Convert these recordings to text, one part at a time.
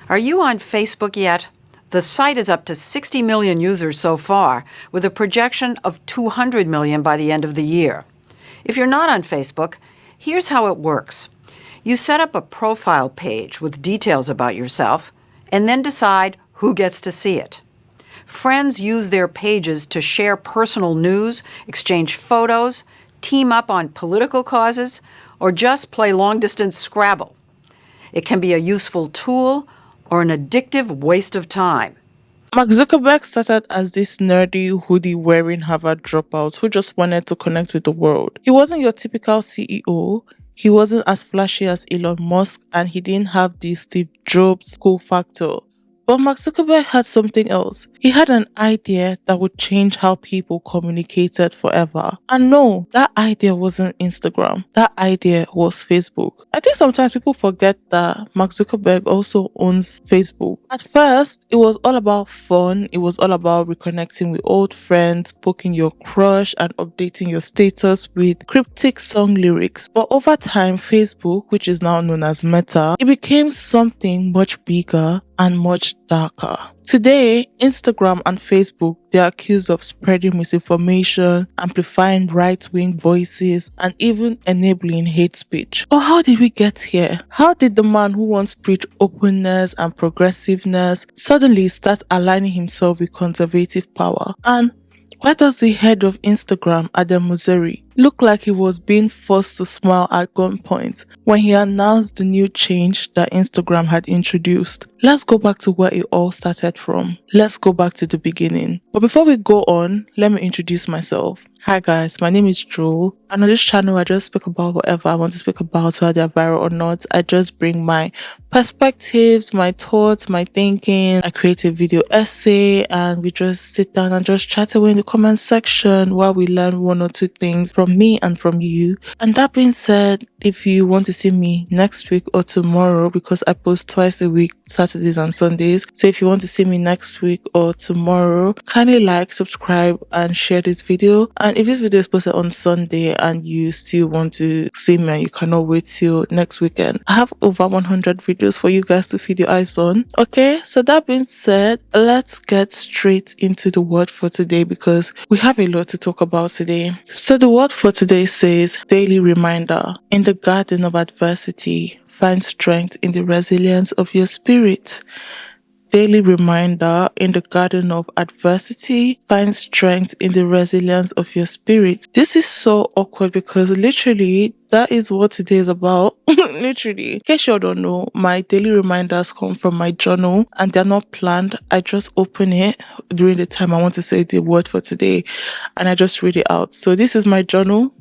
Are you on Facebook yet? The site is up to 60 million users so far, with a projection of 200 million by the end of the year. If you're not on Facebook, here's how it works. You set up a profile page with details about yourself, and then decide who gets to see it. Friends use their pages to share personal news, exchange photos, team up on political causes, or just play long-distance Scrabble. It can be a useful tool or an addictive waste of time. Mark Zuckerberg started as this nerdy, hoodie-wearing Harvard dropout who just wanted to connect with the world. He wasn't your typical CEO. He wasn't as flashy as Elon Musk, and he didn't have the Steve Jobs cool factor. But Mark Zuckerberg had something else. He had an idea that would change how people communicated forever. And no, that idea wasn't Instagram. That idea was Facebook. I think sometimes people forget that Mark Zuckerberg also owns Facebook. At first, it was all about fun. It was all about reconnecting with old friends, poking your crush, and updating your status with cryptic song lyrics. But over time, Facebook, which is now known as Meta, it became something much bigger and much darker. Today, Instagram and Facebook, they're accused of spreading misinformation, amplifying right-wing voices, and even enabling hate speech. But how did we get here? How did the man who once preached openness and progressiveness suddenly start aligning himself with conservative power? And why does the head of Instagram, Adam Mosseri, look like he was being forced to smile at gunpoint when he announced the new change that Instagram had introduced? Let's go back to where it all started from. Let's go back to the beginning. But before we go on, let me introduce myself. Hi guys, my name is Joel, and on this channel I just speak about whatever I want to speak about, whether they're viral or not. I just bring my perspectives, my thoughts, my thinking. I create a video essay and we just sit down and just chat away in the comment section while we learn one or two things from me and from you. And that being said, if you want to see me next week or tomorrow, because I post twice a week, Saturdays and Sundays, so if you want to see me next week or tomorrow, kindly like, subscribe and share this video. And if this video is posted on Sunday and you still want to see me and you cannot wait till next weekend, I have over 100 videos for you guys to feed your eyes on. Okay, so that being said, let's get straight into the word for today because we have a lot to talk about today. So the word for today says daily reminder. In the garden of adversity, find strength in the resilience of your spirit. Daily reminder. In the garden of adversity, find strength in the resilience of your spirit. This is so awkward because literally that is what today is about. Literally. In case you don't know, my daily reminders come from my journal and they're not planned. I just open it during the time I want to say the word for today and I just read it out. So this is my journal.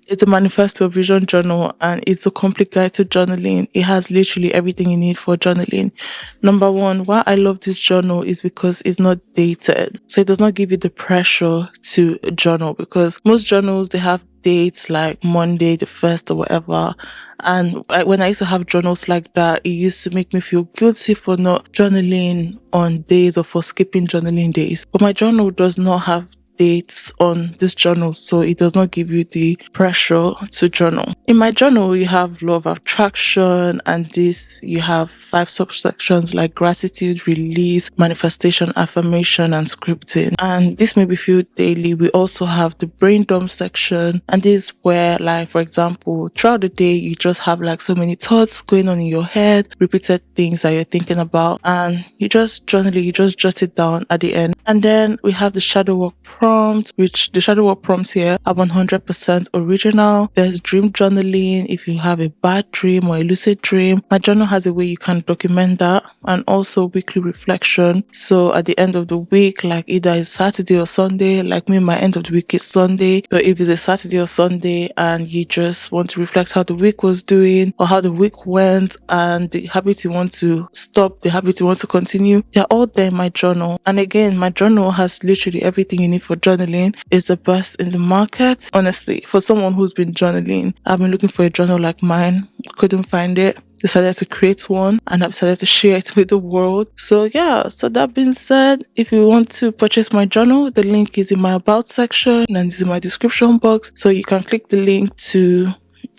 It's a manifesto vision journal and it's a complete guide to journaling. It has literally everything you need for journaling. Number one, why I love this journal is because it's not dated. So it does not give you the pressure to journal because most journals, they have dates like Monday the 1st or whatever. And when I used to have journals like that, it used to make me feel guilty for not journaling on days or for skipping journaling days. But my journal does not have dates on this journal, so it does not give you the pressure to journal. In my journal, you have law of attraction, and this you have 5 subsections like gratitude, release, manifestation, affirmation, and scripting. And this may be filled daily. We also have the brain dump section, and this is where, like, for example, throughout the day, you just have like so many thoughts going on in your head, repeated things that you're thinking about, and you just journal it, you just jot it down at the end. And then we have the shadow work prompt, which the shadow work prompts here are 100% original. There's dream journaling. If you have a bad dream or a lucid dream, my journal has a way you can document that, and also weekly reflection. So at the end of the week, like either it's Saturday or Sunday, like me, my end of the week is Sunday. But if it's a Saturday or Sunday and you just want to reflect how the week was doing or how the week went and the habit you want to stop, the habit you want to continue, they're all there in my journal. And again, my journal has literally everything you need for journaling. It's the best in the market. Honestly, for someone who's been journaling, I've been looking for a journal like mine, couldn't find it. Decided to create one and I've decided to share it with the world. So yeah, so that being said, if you want to purchase my journal, the link is in my about section and it's in my description box. So you can click the link to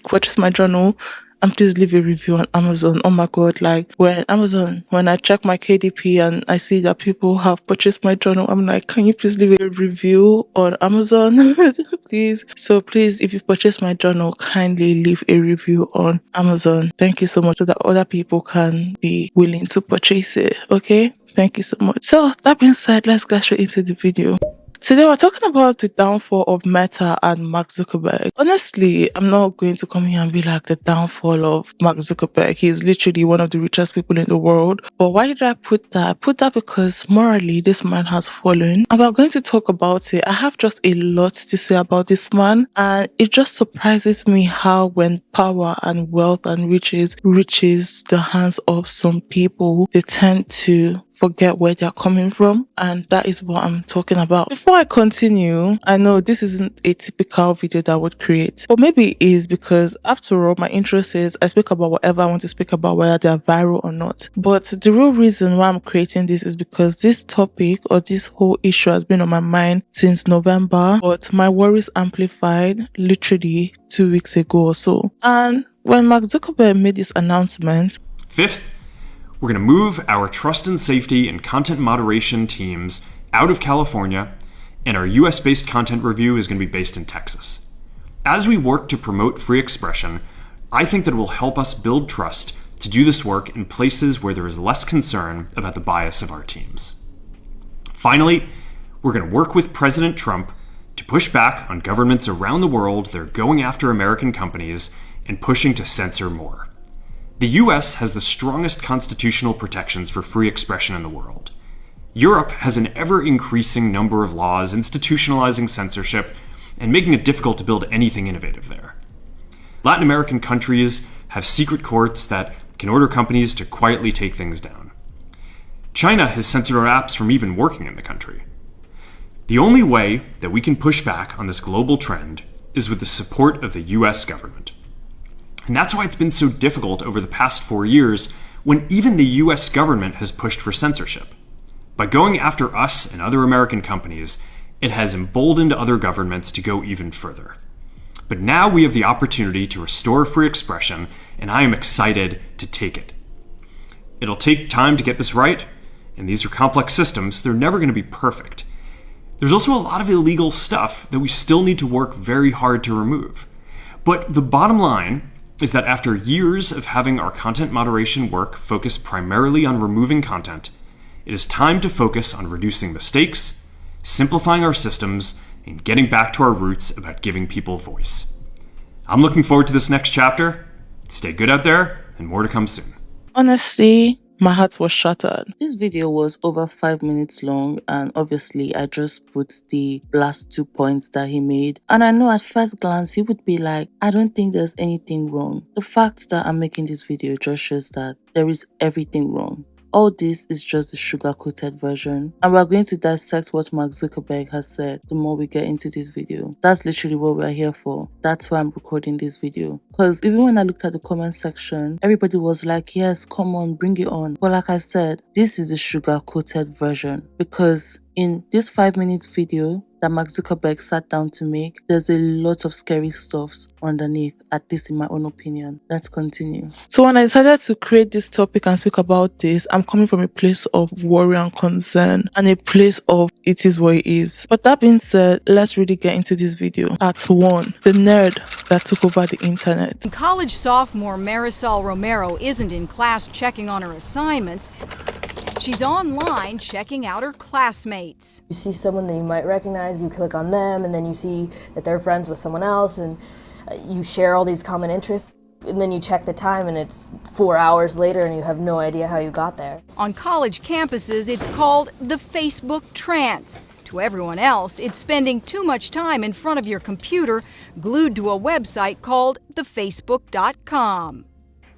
purchase my journal and please leave a review on Amazon. Oh my god, like when I check my KDP and I see that people have purchased my journal, I'm like, can you please leave a review on Amazon? Please. So please, if you've purchased my journal, kindly leave a review on Amazon. Thank you so much so that other people can be willing to purchase it. Okay? Thank you so much. So that being said, let's get straight into the video. Today we're talking about the downfall of Meta and Mark Zuckerberg. Honestly, I'm not going to come here and be like the downfall of Mark Zuckerberg. He's literally one of the richest people in the world. But why did I put that? I put that because morally this man has fallen. And we're going to talk about it. I have just a lot to say about this man. And it just surprises me how when power and wealth and riches reaches the hands of some people, they tend to forget where they're coming from, and that is what I'm talking about. Before I continue, I know this isn't a typical video that I would create, but maybe it is because after all, my interest is I speak about whatever I want to speak about, whether they're viral or not. But the real reason why I'm creating this is because this topic or this whole issue has been on my mind since November, but my worries amplified literally 2 weeks ago or so. And when Mark Zuckerberg made this announcement, fifth, we're going to move our trust and safety and content moderation teams out of California, and our US-based content review is going to be based in Texas. As we work to promote free expression, I think that it will help us build trust to do this work in places where there is less concern about the bias of our teams. Finally, we're going to work with President Trump to push back on governments around the world that are going after American companies and pushing to censor more. The US has the strongest constitutional protections for free expression in the world. Europe has an ever-increasing number of laws institutionalizing censorship and making it difficult to build anything innovative there. Latin American countries have secret courts that can order companies to quietly take things down. China has censored our apps from even working in the country. The only way that we can push back on this global trend is with the support of the US government. And that's why it's been so difficult over the past 4 years when even the US government has pushed for censorship. By going after us and other American companies, it has emboldened other governments to go even further. But now we have the opportunity to restore free expression, and I am excited to take it. It'll take time to get this right, and these are complex systems. They're never going to be perfect. There's also a lot of illegal stuff that we still need to work very hard to remove. But the bottom line is that after years of having our content moderation work focus primarily on removing content, it is time to focus on reducing mistakes, simplifying our systems, and getting back to our roots about giving people voice. I'm looking forward to this next chapter. Stay good out there, and more to come soon. honestly, my heart was shattered. This video was over 5 minutes long, and obviously I just put the last 2 points that he made. And I know at first glance you would be like, I don't think there's anything wrong. The fact that I'm making this video just shows that there is everything wrong. All this is just the sugar-coated version, and we're going to dissect what Mark Zuckerberg has said the more we get into this video. That's literally what we're here for. That's why I'm recording this video. Because even when I looked at the comment section, everybody was like, yes, come on, bring it on. But like I said, this is the sugar-coated version, because in this 5 minutes video that Mark Zuckerberg sat down to make, there's a lot of scary stuff underneath, at least in my own opinion. Let's continue. So when I decided to create this topic and speak about this, I'm coming from a place of worry and concern, and a place of it is what it is. But that being said, let's really get into this video. Part 1, the nerd that took over the internet. College sophomore Marisol Romero isn't in class checking on her assignments. She's online checking out her classmates. You see someone that you might recognize, you click on them, and then you see that they're friends with someone else, and you share all these common interests. And then you check the time, and it's 4 hours later, and you have no idea how you got there. On college campuses, it's called the Facebook trance. To everyone else, it's spending too much time in front of your computer, glued to a website called thefacebook.com.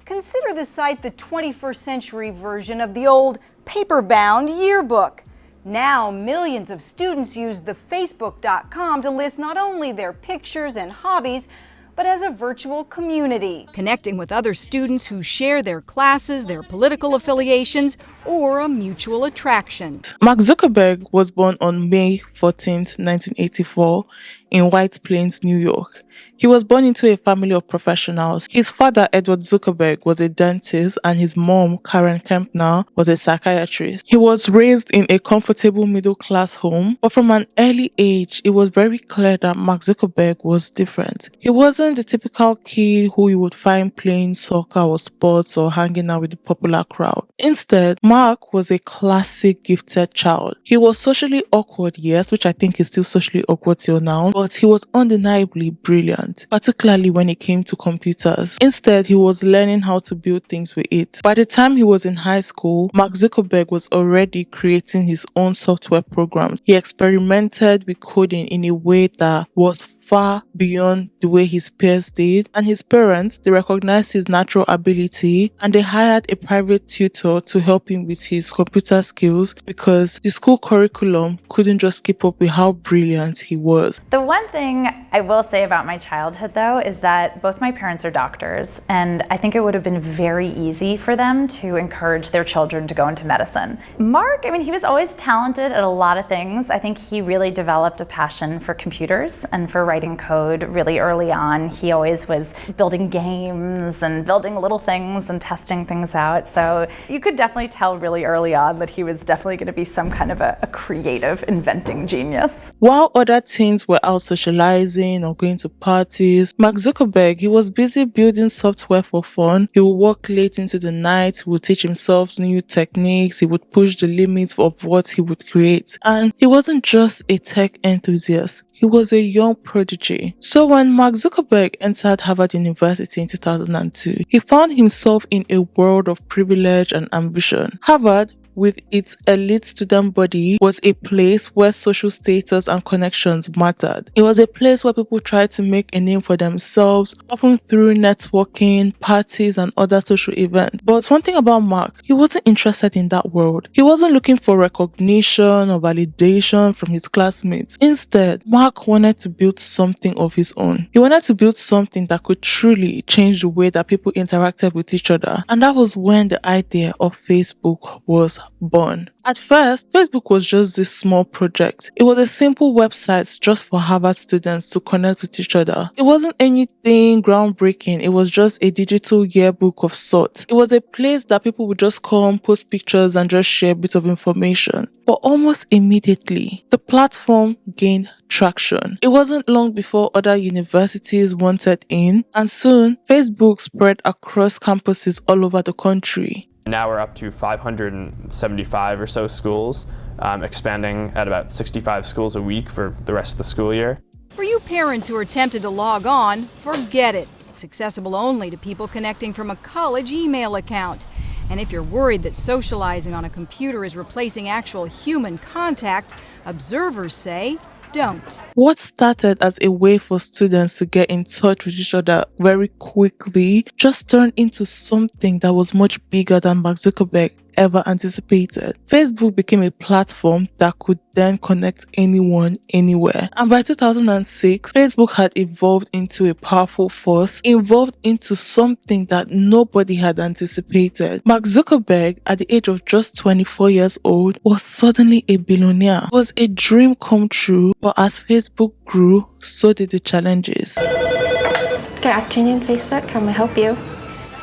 Consider the site the 21st century version of the old paper-bound yearbook. Now, millions of students use thefacebook.com to list not only their pictures and hobbies, but as a virtual community, connecting with other students who share their classes, their political affiliations, or a mutual attraction. Mark Zuckerberg was born on May 14th, 1984 in White Plains, New York. He was born into a family of professionals. His father, Edward Zuckerberg, was a dentist, and his mom, Karen Kempner, was a psychiatrist. He was raised in a comfortable middle-class home, but from an early age, it was very clear that Mark Zuckerberg was different. He wasn't the typical kid who you would find playing soccer or sports or hanging out with the popular crowd. Instead, Mark was a classic gifted child. He was socially awkward, yes, which I think is still socially awkward till now, but he was undeniably brilliant, particularly when it came to computers. Instead, he was learning how to build things with it. By the time he was in high school, Mark Zuckerberg was already creating his own software programs. He experimented with coding in a way that was far beyond the way his peers did, and his parents, they recognized his natural ability and they hired a private tutor to help him with his computer skills because the school curriculum couldn't just keep up with how brilliant he was. The one thing I will say about my childhood, though, is that both my parents are doctors, and I think it would have been very easy for them to encourage their children to go into medicine. Mark, he was always talented at a lot of things. I think he really developed a passion for computers and for writing code really early on. He always was building games and building little things and testing things out. So you could definitely tell really early on that he was definitely going to be some kind of a creative, inventing genius. While other teens were out socializing or going to parties, Mark Zuckerberg, he was busy building software for fun. He would work late into the night, he would teach himself new techniques, he would push the limits of what he would create. And he wasn't just a tech enthusiast. He was a young prodigy. So when Mark Zuckerberg entered Harvard University in 2002, he found himself in a world of privilege and ambition. Harvard, with its elite student body, was a place where social status and connections mattered. It was a place where people tried to make a name for themselves, often through networking, parties, and other social events. But one thing about Mark, he wasn't interested in that world. He wasn't looking for recognition or validation from his classmates. Instead, Mark wanted to build something of his own. He wanted to build something that could truly change the way that people interacted with each other. And that was when the idea of Facebook was born. At first, Facebook was just this small project. It was a simple website just for Harvard students to connect with each other. It wasn't anything groundbreaking. It was just a digital yearbook of sorts. It was a place that people would just come, post pictures, and just share bits of information. But almost immediately, the platform gained traction. It wasn't long before other universities wanted in, and soon, Facebook spread across campuses all over the country. Now we're up to 575 or so schools, expanding at about 65 schools a week for the rest of the school year. For you parents who are tempted to log on, forget it. It's accessible only to people connecting from a college email account. And if you're worried that socializing on a computer is replacing actual human contact, observers say, don't. What started as a way for students to get in touch with each other very quickly just turned into something that was much bigger than Mark Zuckerberg ever anticipated. Facebook became a platform that could then connect anyone, anywhere. And by 2006, Facebook had evolved into a powerful force, evolved into something that nobody had anticipated. Mark Zuckerberg, at the age of just 24 years old, was suddenly a billionaire. It was a dream come true, but as Facebook grew, so did the challenges. Good afternoon, Facebook. How may I help you?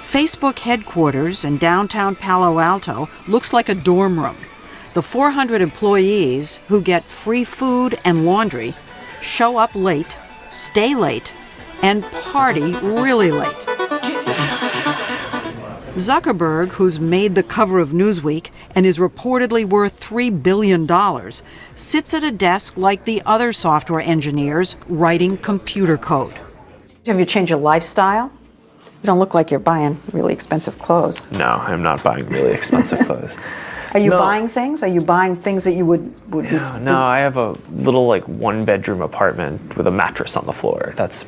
Facebook headquarters in downtown Palo Alto looks like a dorm room. The 400 employees who get free food and laundry show up late, stay late, and party really late. Zuckerberg, who's made the cover of Newsweek and is reportedly worth $3 billion, sits at a desk like the other software engineers writing computer code. Have you changed your lifestyle? You don't look like you're buying really expensive clothes. No, I'm not buying really expensive clothes. Are you buying things? Are you buying things that you would No, I have a little one-bedroom apartment with a mattress on the floor. That's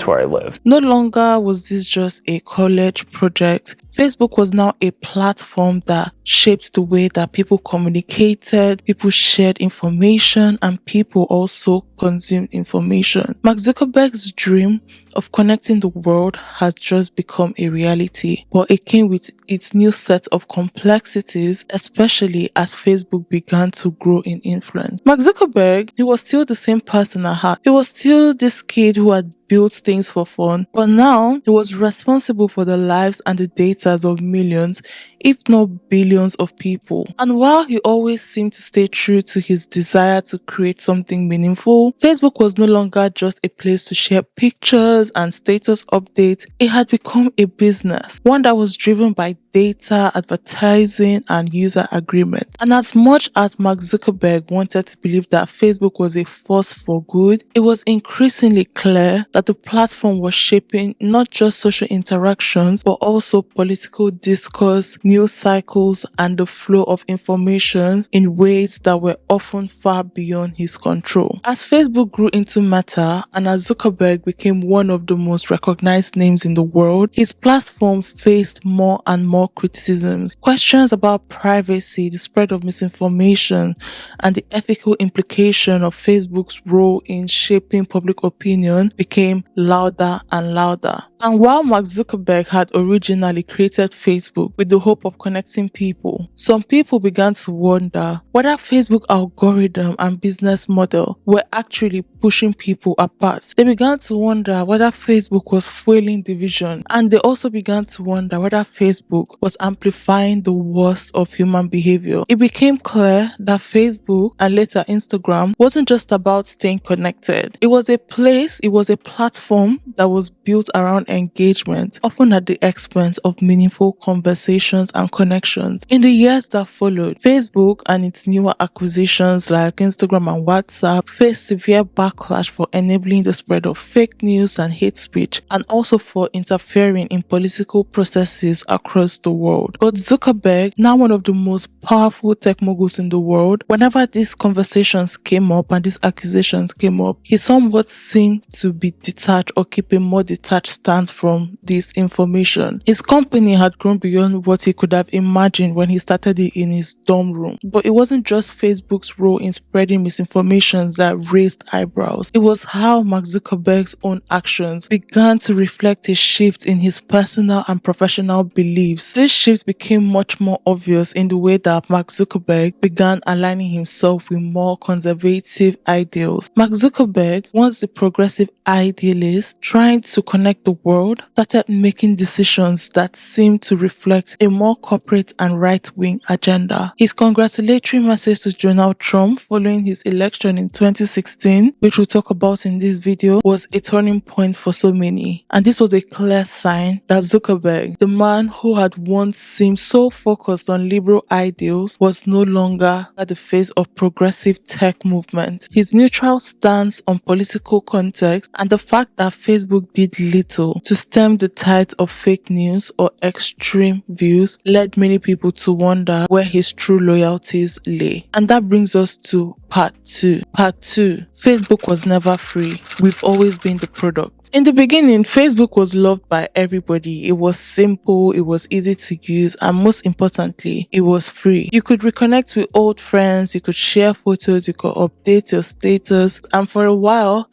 where I live. No longer was this just a college project. Facebook was now a platform that shaped the way that people communicated, people shared information, and people also consumed information. Mark Zuckerberg's dream of connecting the world has just become a reality, but it came with its new set of complexities, especially as Facebook began to grow in influence. Mark Zuckerberg, he was still the same person at heart. He was still this kid who had built things for fun, but now he was responsible for the lives and the data of millions, if not billions of people. And while he always seemed to stay true to his desire to create something meaningful, Facebook was no longer just a place to share pictures and status updates. It had become a business, one that was driven by data, advertising, and user agreement. And as much as Mark Zuckerberg wanted to believe that Facebook was a force for good, it was increasingly clear that the platform was shaping not just social interactions, but also political discourse, news cycles, and the flow of information in ways that were often far beyond his control. As Facebook grew into Meta, and as Zuckerberg became one of the most recognized names in the world, his platform faced more and more criticisms. Questions about privacy, the spread of misinformation, and the ethical implication of Facebook's role in shaping public opinion became louder and louder. And while Mark Zuckerberg had originally created Facebook with the hope of connecting people, some people began to wonder whether Facebook algorithm and business model were actually pushing people apart. They began to wonder whether Facebook was fueling division, and they also began to wonder whether Facebook was amplifying the worst of human behavior. It became clear that Facebook, and later Instagram, wasn't just about staying connected. It was a platform that was built around engagement, often at the expense of meaningful conversations and connections. In the years that followed, Facebook and its newer acquisitions like Instagram and WhatsApp faced severe backlash for enabling the spread of fake news and hate speech, and also for interfering in political processes across the world. But Zuckerberg, now one of the most powerful tech moguls in the world, whenever these conversations came up and these accusations came up, he somewhat seemed to be detached or keep a more detached stance from this information. His company had grown beyond what he could have imagined when he started it in his dorm room. But it wasn't just Facebook's role in spreading misinformation that raised eyebrows. It was how Mark Zuckerberg's own actions began to reflect a shift in his personal and professional beliefs. This shift became much more obvious in the way that Mark Zuckerberg began aligning himself with more conservative ideals. Mark Zuckerberg, once the progressive idealist trying to connect the world, started making decisions that seemed to reflect a more corporate and right-wing agenda. His congratulatory message to Donald Trump following his election in 2016, which we'll talk about in this video, was a turning point for so many. And this was a clear sign that Zuckerberg, the man who had once seemed so focused on liberal ideals, was no longer at the face of progressive tech movement. His neutral stance on political context and the fact that Facebook did little to stem the tide of fake news or extreme views led many people to wonder where his true loyalties lay. And that brings us to Part 2. Part 2. Facebook was never free. We've always been the product. In the beginning, Facebook was loved by everybody. It was simple, it was easy to use, and most importantly, it was free. You could reconnect with old friends, you could share photos, you could update your status, and for a while,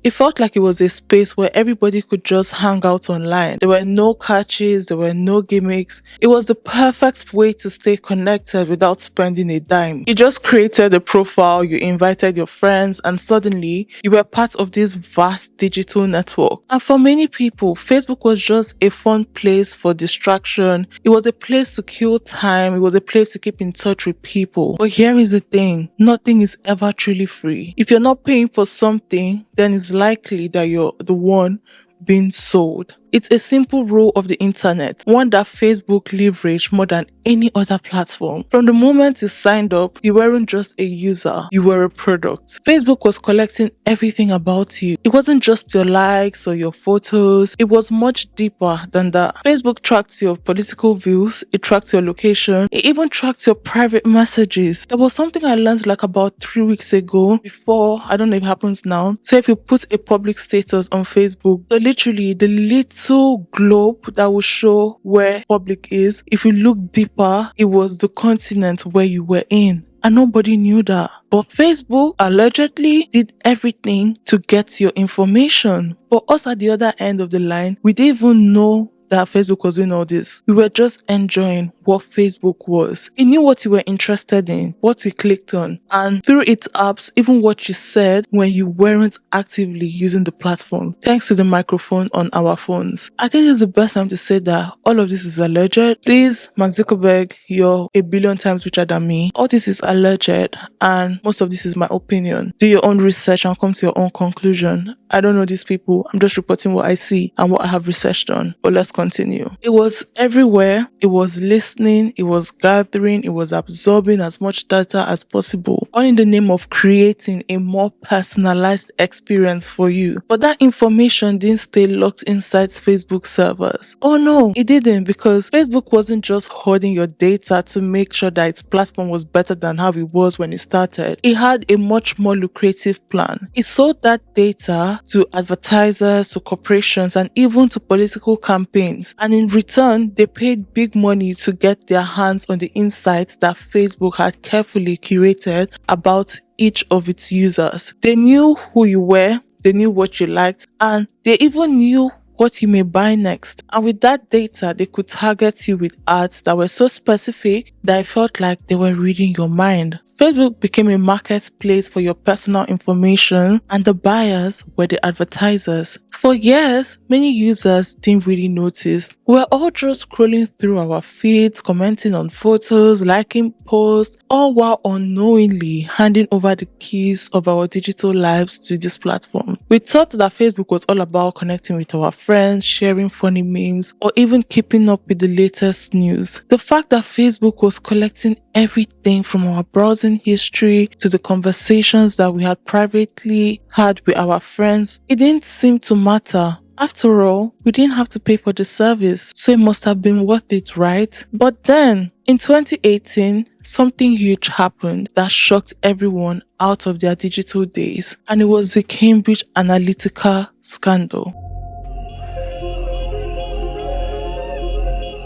it felt like it was a space where everybody could just hang out online. There were no catches, there were no gimmicks. It was the perfect way to stay connected without spending a dime. You just created a profile, you invited your friends, and suddenly you were part of this vast digital network. And for many people, Facebook was just a fun place for distraction. It was a place to kill time. It was a place to keep in touch with people. But here is the thing, nothing is ever truly free. If you're not paying for something, then it's likely that you're the one being sold. It's a simple rule of the internet, one that Facebook leveraged more than any other platform. From the moment you signed up, you weren't just a user, you were a product. Facebook was collecting everything about you. It wasn't just your likes or your photos, it was much deeper than that. Facebook tracked your political views, it tracked your location, it even tracked your private messages. There was something I learned like about 3 weeks ago, before, I don't know if it happens now. So if you put a public status on Facebook, so literally the little globe that will show where public is, if you look deeper, it was the continent where you were in. And nobody knew that. But Facebook allegedly did everything to get your information. But us at the other end of the line, we didn't even know that Facebook was doing all this. We were just enjoying what Facebook was. It knew what you were interested in, what you clicked on, and through its apps, even what you said when you weren't actively using the platform, thanks to the microphone on our phones. I think this is the best time to say that all of this is alleged. Please, Mark Zuckerberg, you're a billion times richer than me. All this is alleged, and most of this is my opinion. Do your own research and come to your own conclusion. I don't know these people. I'm just reporting what I see and what I have researched on. But let's continue. It was everywhere. It was listening. It was gathering. It was absorbing as much data as possible, all in the name of creating a more personalized experience for you. But that information didn't stay locked inside Facebook servers. Oh no, it didn't, because Facebook wasn't just hoarding your data to make sure that its platform was better than how it was when it started. It had a much more lucrative plan. It sold that data to advertisers, to corporations, and even to political campaigns. And in return, they paid big money to get their hands on the insights that Facebook had carefully curated about each of its users. They knew who you were, they knew what you liked, and they even knew what you may buy next. And with that data, they could target you with ads that were so specific that it felt like they were reading your mind. Facebook became a marketplace for your personal information, and the buyers were the advertisers. For years, many users didn't really notice. We were all just scrolling through our feeds, commenting on photos, liking posts, all while unknowingly handing over the keys of our digital lives to this platform. We thought that Facebook was all about connecting with our friends, sharing funny memes, or even keeping up with the latest news. The fact that Facebook was collecting everything from our browsing history to the conversations that we had privately had with our friends, it didn't seem to matter. After all, we didn't have to pay for the service, so it must have been worth it, right? But then, in 2018, something huge happened that shocked everyone out of their digital days, and it was the Cambridge Analytica scandal.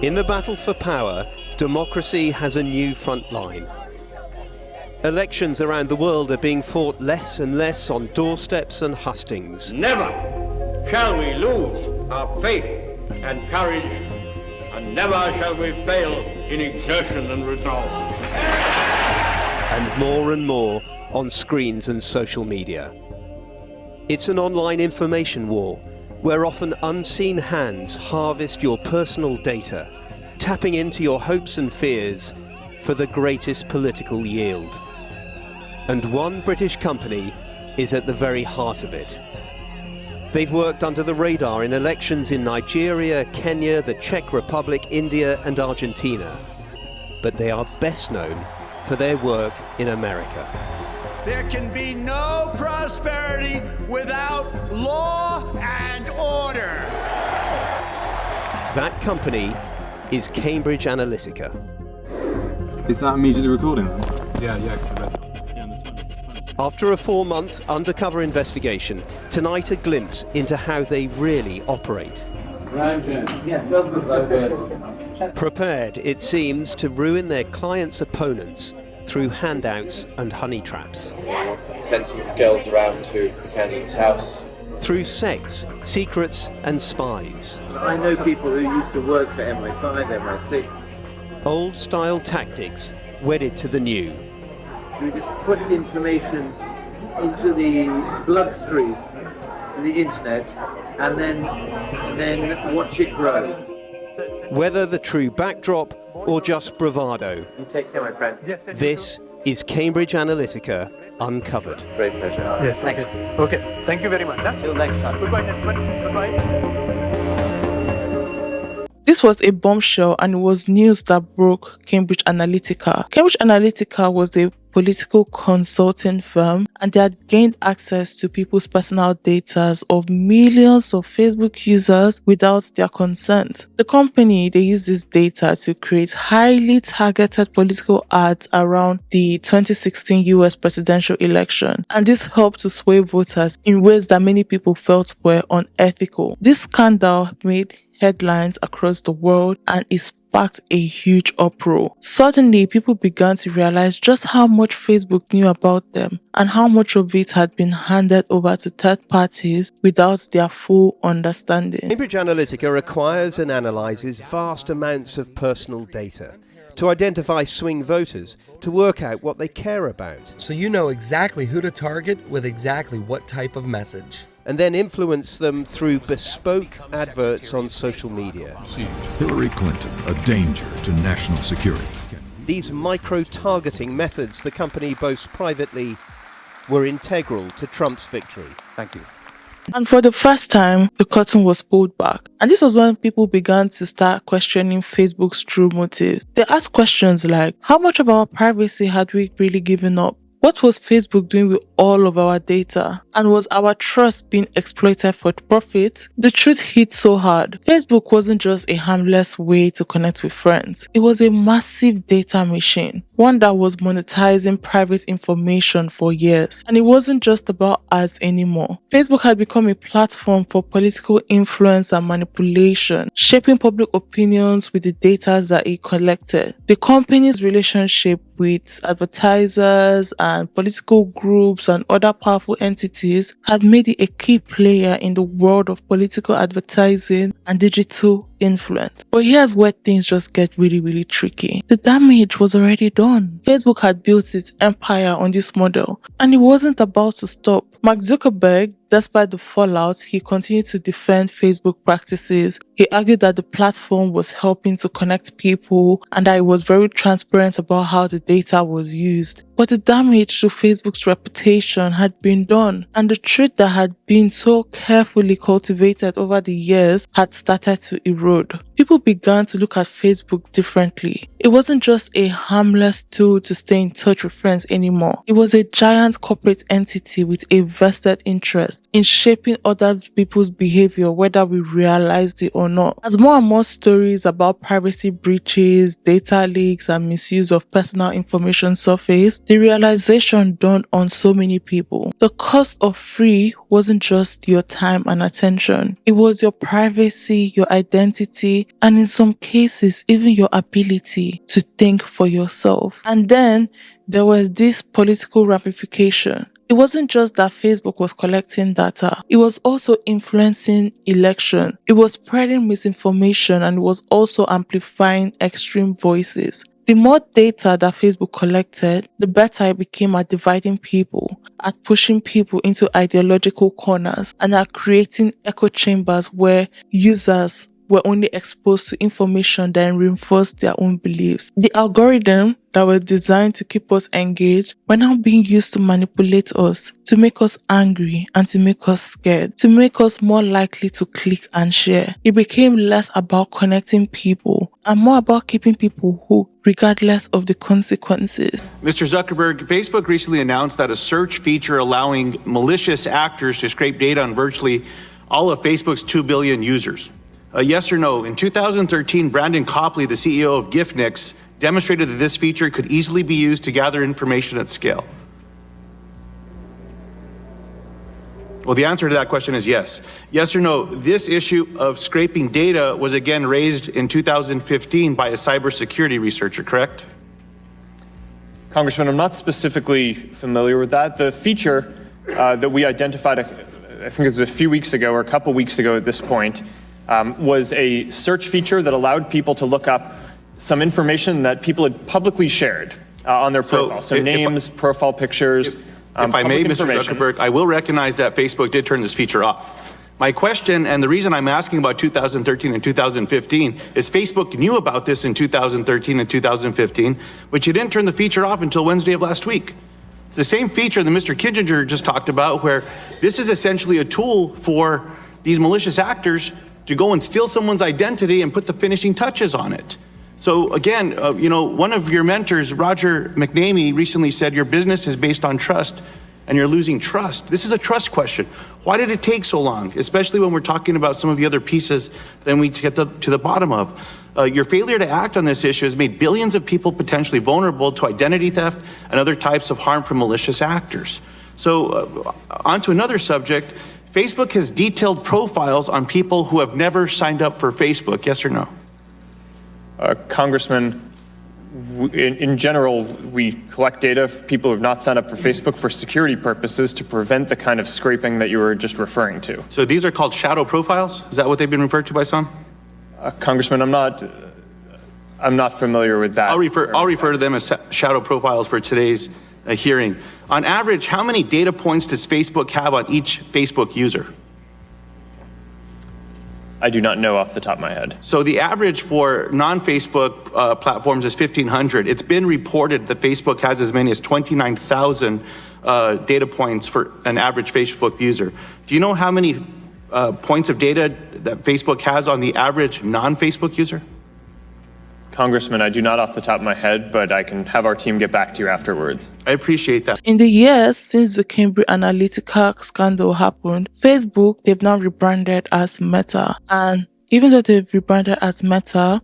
In the battle for power, democracy has a new front line. Elections around the world are being fought less and less on doorsteps and hustings. Never shall we lose our faith and courage, and never shall we fail in exertion and resolve. And more on screens and social media. It's an online information war where often unseen hands harvest your personal data, tapping into your hopes and fears for the greatest political yield. And one British company is at the very heart of it. They've worked under the radar in elections in Nigeria, Kenya, the Czech Republic, India and Argentina. But they are best known for their work in America. There can be no prosperity without law and order. That company is Cambridge Analytica. Is that immediately recording? Yeah. After a 4-month undercover investigation, tonight a glimpse into how they really operate. Prepared, it seems, to ruin their clients' opponents through handouts and honey traps. Send some girls around to Buchanan's house. Through sex, secrets and spies. I know people who used to work for MI5, MI6. Old-style tactics wedded to the new. We just put information into the bloodstream for the internet and then watch it grow. Whether the true backdrop or just bravado. You take care, my friend. This is Cambridge Analytica Uncovered. Great pleasure. Yes, thank you. Okay, thank you very much. Till next time. Goodbye, gentlemen. Goodbye. This was a bombshell, and it was news that broke Cambridge Analytica. Cambridge Analytica was a political consulting firm, and they had gained access to people's personal data of millions of Facebook users without their consent. The company, they used this data to create highly targeted political ads around the 2016 US presidential election, and this helped to sway voters in ways that many people felt were unethical. This scandal made headlines across the world, and it sparked a huge uproar. Suddenly, people began to realize just how much Facebook knew about them and how much of it had been handed over to third parties without their full understanding. Cambridge Analytica acquires and analyses vast amounts of personal data to identify swing voters, to work out what they care about. So you know exactly who to target with exactly what type of message. And then influence them through bespoke adverts on social media. Hillary Clinton, a danger to national security. These micro-targeting methods the company boasts privately were integral to Trump's victory. Thank you. And for the first time, the curtain was pulled back. And this was when people began to start questioning Facebook's true motives. They asked questions like, how much of our privacy had we really given up? What was Facebook doing with all of our data? And was our trust being exploited for profit? The truth hit so hard. Facebook wasn't just a harmless way to connect with friends. It was a massive data machine, one that was monetizing private information for years. And it wasn't just about ads anymore. Facebook had become a platform for political influence and manipulation, shaping public opinions with the data that it collected. The company's relationship with advertisers and political groups and other powerful entities had made it a key player in the world of political advertising and digital influence. But here's where things just get really, really tricky. The damage was already done. Facebook had built its empire on this model, and it wasn't about to stop. Mark Zuckerberg, despite the fallout, he continued to defend Facebook practices. He argued that the platform was helping to connect people and that it was very transparent about how the data was used. But the damage to Facebook's reputation had been done, and the truth that had been so carefully cultivated over the years had started to erode. People began to look at Facebook differently. It wasn't just a harmless tool to stay in touch with friends anymore. It was a giant corporate entity with a vested interest in shaping other people's behavior, whether we realized it or not. As more and more stories about privacy breaches, data leaks, and misuse of personal information surfaced, the realization dawned on so many people. The cost of free wasn't just your time and attention. It was your privacy, your identity, and in some cases, even your ability to think for yourself. And then there was this political ramification. It wasn't just that Facebook was collecting data, it was also influencing elections. It was spreading misinformation, and it was also amplifying extreme voices. The more data that Facebook collected, the better it became at dividing people, at pushing people into ideological corners, and at creating echo chambers where users were only exposed to information that reinforced their own beliefs. The algorithm that were designed to keep us engaged were now being used to manipulate us, to make us angry and to make us scared, to make us more likely to click and share. It became less about connecting people and more about keeping people hooked regardless of the consequences. Mr. Zuckerberg, Facebook recently announced that a search feature allowing malicious actors to scrape data on virtually all of Facebook's 2 billion users. Yes or no? In 2013, Brandon Copley, the CEO of GIFTNIX, demonstrated that this feature could easily be used to gather information at scale. Well, the answer to that question is yes. Yes or no? This issue of scraping data was again raised in 2015 by a cybersecurity researcher, correct? Congressman, I'm not specifically familiar with that. The feature that we identified, I think it was a few weeks ago or a couple weeks ago at this point, was a search feature that allowed people to look up some information that people had publicly shared on their profile. So names, profile pictures. If I may, Mr. Zuckerberg, I will recognize that Facebook did turn this feature off. My question, and the reason I'm asking about 2013 and 2015, is Facebook knew about this in 2013 and 2015, but you didn't turn the feature off until Wednesday of last week. It's the same feature that Mr. Kissinger just talked about, where this is essentially a tool for these malicious actors to go and steal someone's identity and put the finishing touches on it. So again, one of your mentors, Roger McNamee, recently said your business is based on trust and you're losing trust. This is a trust question. Why did it take so long, especially when we're talking about some of the other pieces that we get to the bottom of? Your failure to act on this issue has made billions of people potentially vulnerable to identity theft and other types of harm from malicious actors. So on to another subject. Facebook has detailed profiles on people who have never signed up for Facebook, yes or no? Congressman, in general, we collect data of people who have not signed up for Facebook for security purposes to prevent the kind of scraping that you were just referring to. So these are called shadow profiles? Is that what they've been referred to by some? Congressman, I'm not familiar with that. I'll refer to them as shadow profiles for today's hearing. On average, how many data points does Facebook have on each Facebook user? I do not know off the top of my head. So the average for non-Facebook platforms is 1,500. It's been reported that Facebook has as many as 29,000 data points for an average Facebook user. Do you know how many points of data that Facebook has on the average non-Facebook user? Congressman, I do not off the top of my head, but I can have our team get back to you afterwards. I appreciate that. In the years since the Cambridge Analytica scandal happened, Facebook, they've now rebranded as Meta. And even though they've rebranded as Meta,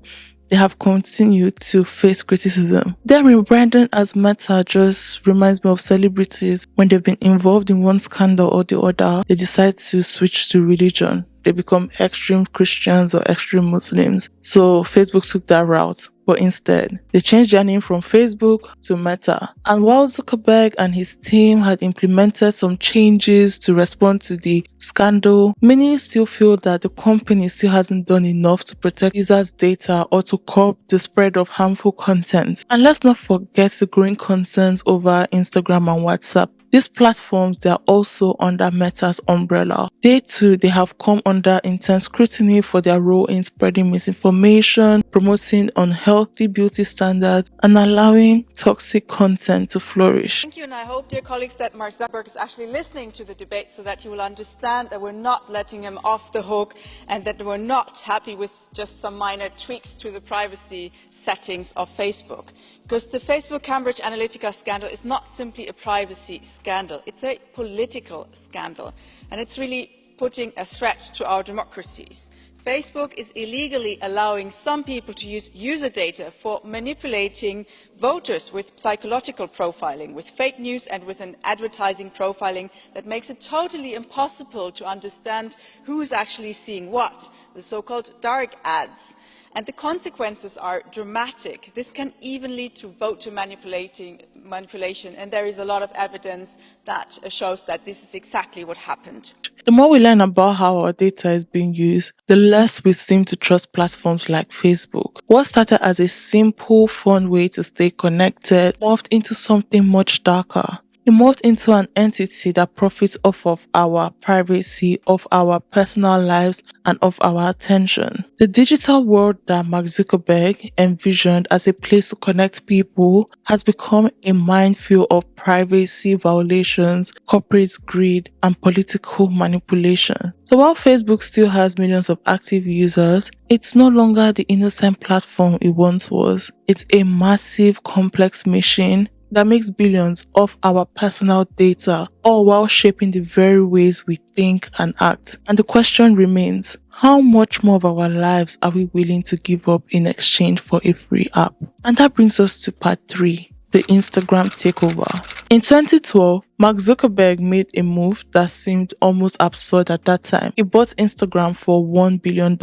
they have continued to face criticism. Their rebranding as Meta just reminds me of celebrities when they've been involved in one scandal or the other, they decide to switch to religion. They become extreme Christians or extreme Muslims. So Facebook took that route. But instead, they changed their name from Facebook to Meta. And while Zuckerberg and his team had implemented some changes to respond to the scandal, many still feel that the company still hasn't done enough to protect users' data or to curb the spread of harmful content. And let's not forget the growing concerns over Instagram and WhatsApp. These platforms, they are also under Meta's umbrella. They too, they have come under intense scrutiny for their role in spreading misinformation, promoting unhealthy beauty standards, and allowing toxic content to flourish. Thank you, and I hope, dear colleagues, that Mark Zuckerberg is actually listening to the debate so that he will understand that we're not letting him off the hook and that we're not happy with just some minor tweaks to the privacy settings of Facebook. Because the Facebook Cambridge Analytica scandal is not simply a privacy scandal, it's a political scandal, and it's really putting a threat to our democracies. Facebook is illegally allowing some people to use user data for manipulating voters with psychological profiling, with fake news and with an advertising profiling that makes it totally impossible to understand who is actually seeing what, the so-called dark ads. And the consequences are dramatic. This can even lead to voter manipulation, and there is a lot of evidence that shows that this is exactly what happened. The more we learn about how our data is being used, the less we seem to trust platforms like Facebook. What started as a simple, fun way to stay connected morphed into something much darker. It morphed into an entity that profits off of our privacy, of our personal lives, and of our attention. The digital world that Mark Zuckerberg envisioned as a place to connect people has become a minefield of privacy violations, corporate greed, and political manipulation. So while Facebook still has millions of active users, it's no longer the innocent platform it once was. It's a massive, complex machine that makes billions of our personal data, all while shaping the very ways we think and act. And the question remains, how much more of our lives are we willing to give up in exchange for a free app? And that brings us to part 3, the Instagram takeover. In 2012, Mark Zuckerberg made a move that seemed almost absurd at that time. He bought Instagram for $1 billion.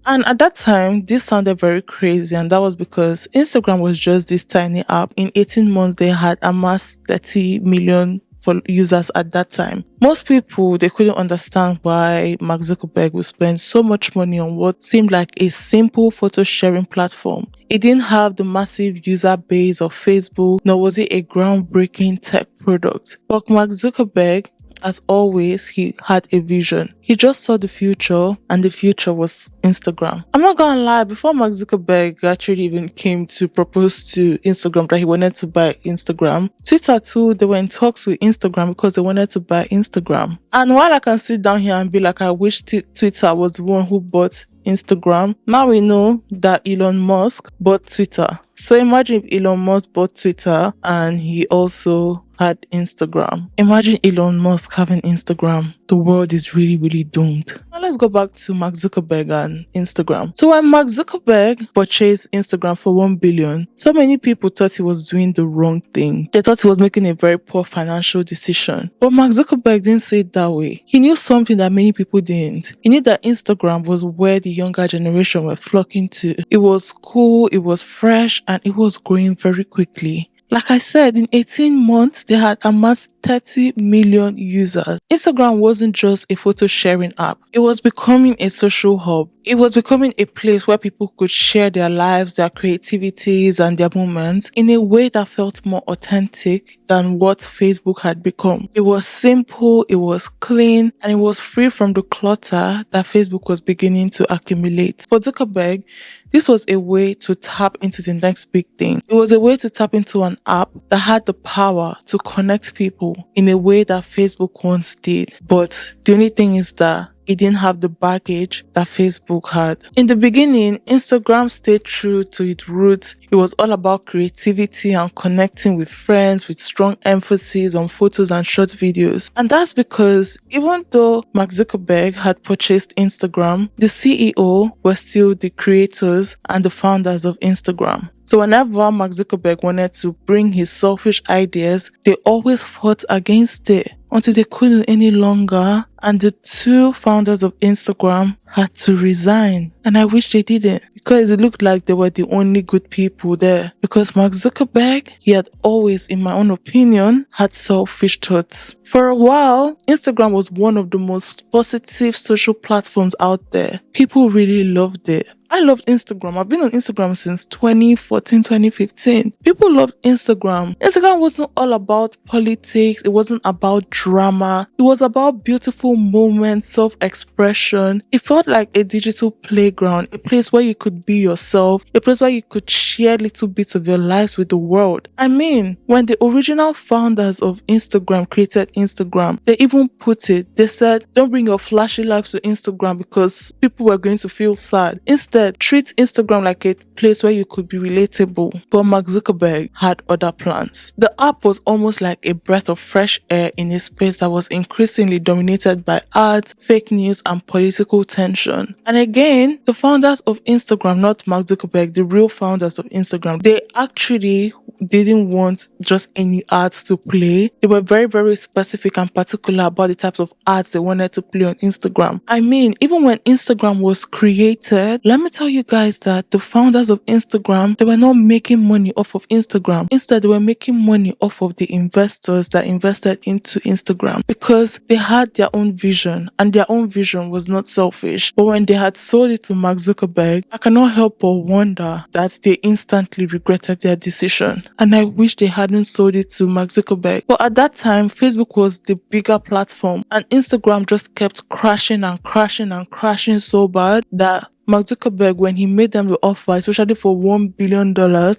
And at that time, this sounded very crazy, and that was because Instagram was just this tiny app. In 18 months, they had amassed 30 million for users at that time. Most people, they couldn't understand why Mark Zuckerberg would spend so much money on what seemed like a simple photo sharing platform. It didn't have the massive user base of Facebook, nor was it a groundbreaking tech product. But Mark Zuckerberg, as always, he had a vision. He just saw the future, and the future was Instagram. I'm not gonna lie, before Mark Zuckerberg actually even came to propose to Instagram that he wanted to buy Instagram, Twitter too, they were in talks with Instagram because they wanted to buy Instagram. And while I can sit down here and be like, I wish Twitter was the one who bought Instagram. Now we know that Elon Musk bought Twitter. So imagine if Elon Musk bought Twitter and he also had Instagram. Imagine Elon Musk having Instagram. The world is really, really doomed. Now let's go back to Mark Zuckerberg and Instagram. So when Mark Zuckerberg purchased Instagram for $1 billion, so many people thought he was doing the wrong thing. They thought he was making a very poor financial decision. But Mark Zuckerberg didn't say it that way. He knew something that many people didn't. He knew that Instagram was where the younger generation were flocking to. It was cool, it was fresh, and it was growing very quickly. Like I said, in 18 months, they had amassed 30 million users. Instagram wasn't just a photo sharing app. It was becoming a social hub. It was becoming a place where people could share their lives, their creativities, and their moments in a way that felt more authentic than what Facebook had become. It was simple, it was clean, and it was free from the clutter that Facebook was beginning to accumulate. For Zuckerberg, this was a way to tap into the next big thing. It was a way to tap into an app that had the power to connect people in a way that Facebook once did. But the only thing is that it didn't have the baggage that Facebook had. In the beginning, Instagram stayed true to its roots. It was all about creativity and connecting with friends with strong emphasis on photos and short videos. And that's because even though Mark Zuckerberg had purchased Instagram, the CEO were still the creators and the founders of Instagram. So whenever Mark Zuckerberg wanted to bring his selfish ideas, they always fought against it until they couldn't any longer, and the two founders of Instagram had to resign. And I wish they didn't, because it looked like they were the only good people there. Because Mark Zuckerberg, he had always, in my own opinion, had selfish thoughts. For a while, Instagram was one of the most positive social platforms out there. People really loved it. I loved Instagram. I've been on Instagram since 2014, 2015. People loved Instagram. Instagram wasn't all about politics. It wasn't about drama. It was about beautiful moments, self-expression. It felt like a digital playground, a place where you could be yourself, a place where you could share little bits of your lives with the world. I mean, when the original founders of Instagram created Instagram, they even put it, they said, don't bring your flashy lives to Instagram because people were going to feel sad. Instead, treat Instagram like a place where you could be relatable. But Mark Zuckerberg had other plans. The app was almost like a breath of fresh air in a space that was increasingly dominated by ads, fake news, and political tension. And again, the founders of Instagram, not Mark Zuckerberg, the real founders of Instagram, they actually didn't want just any ads to play. They were very, very specific and particular about the types of ads they wanted to play on Instagram. I mean, even when Instagram was created, let me tell you guys that the founders of Instagram, they were not making money off of Instagram. Instead, they were making money off of the investors that invested into Instagram, because they had their own vision, and their own vision was not selfish. But when they had sold it to Mark Zuckerberg, I cannot help but wonder that they instantly regretted their decision. And I wish they hadn't sold it to Mark Zuckerberg. But at that time, Facebook was the bigger platform, and Instagram just kept crashing and crashing and crashing so bad that Mark Zuckerberg, when he made them the offer, especially for $1 billion,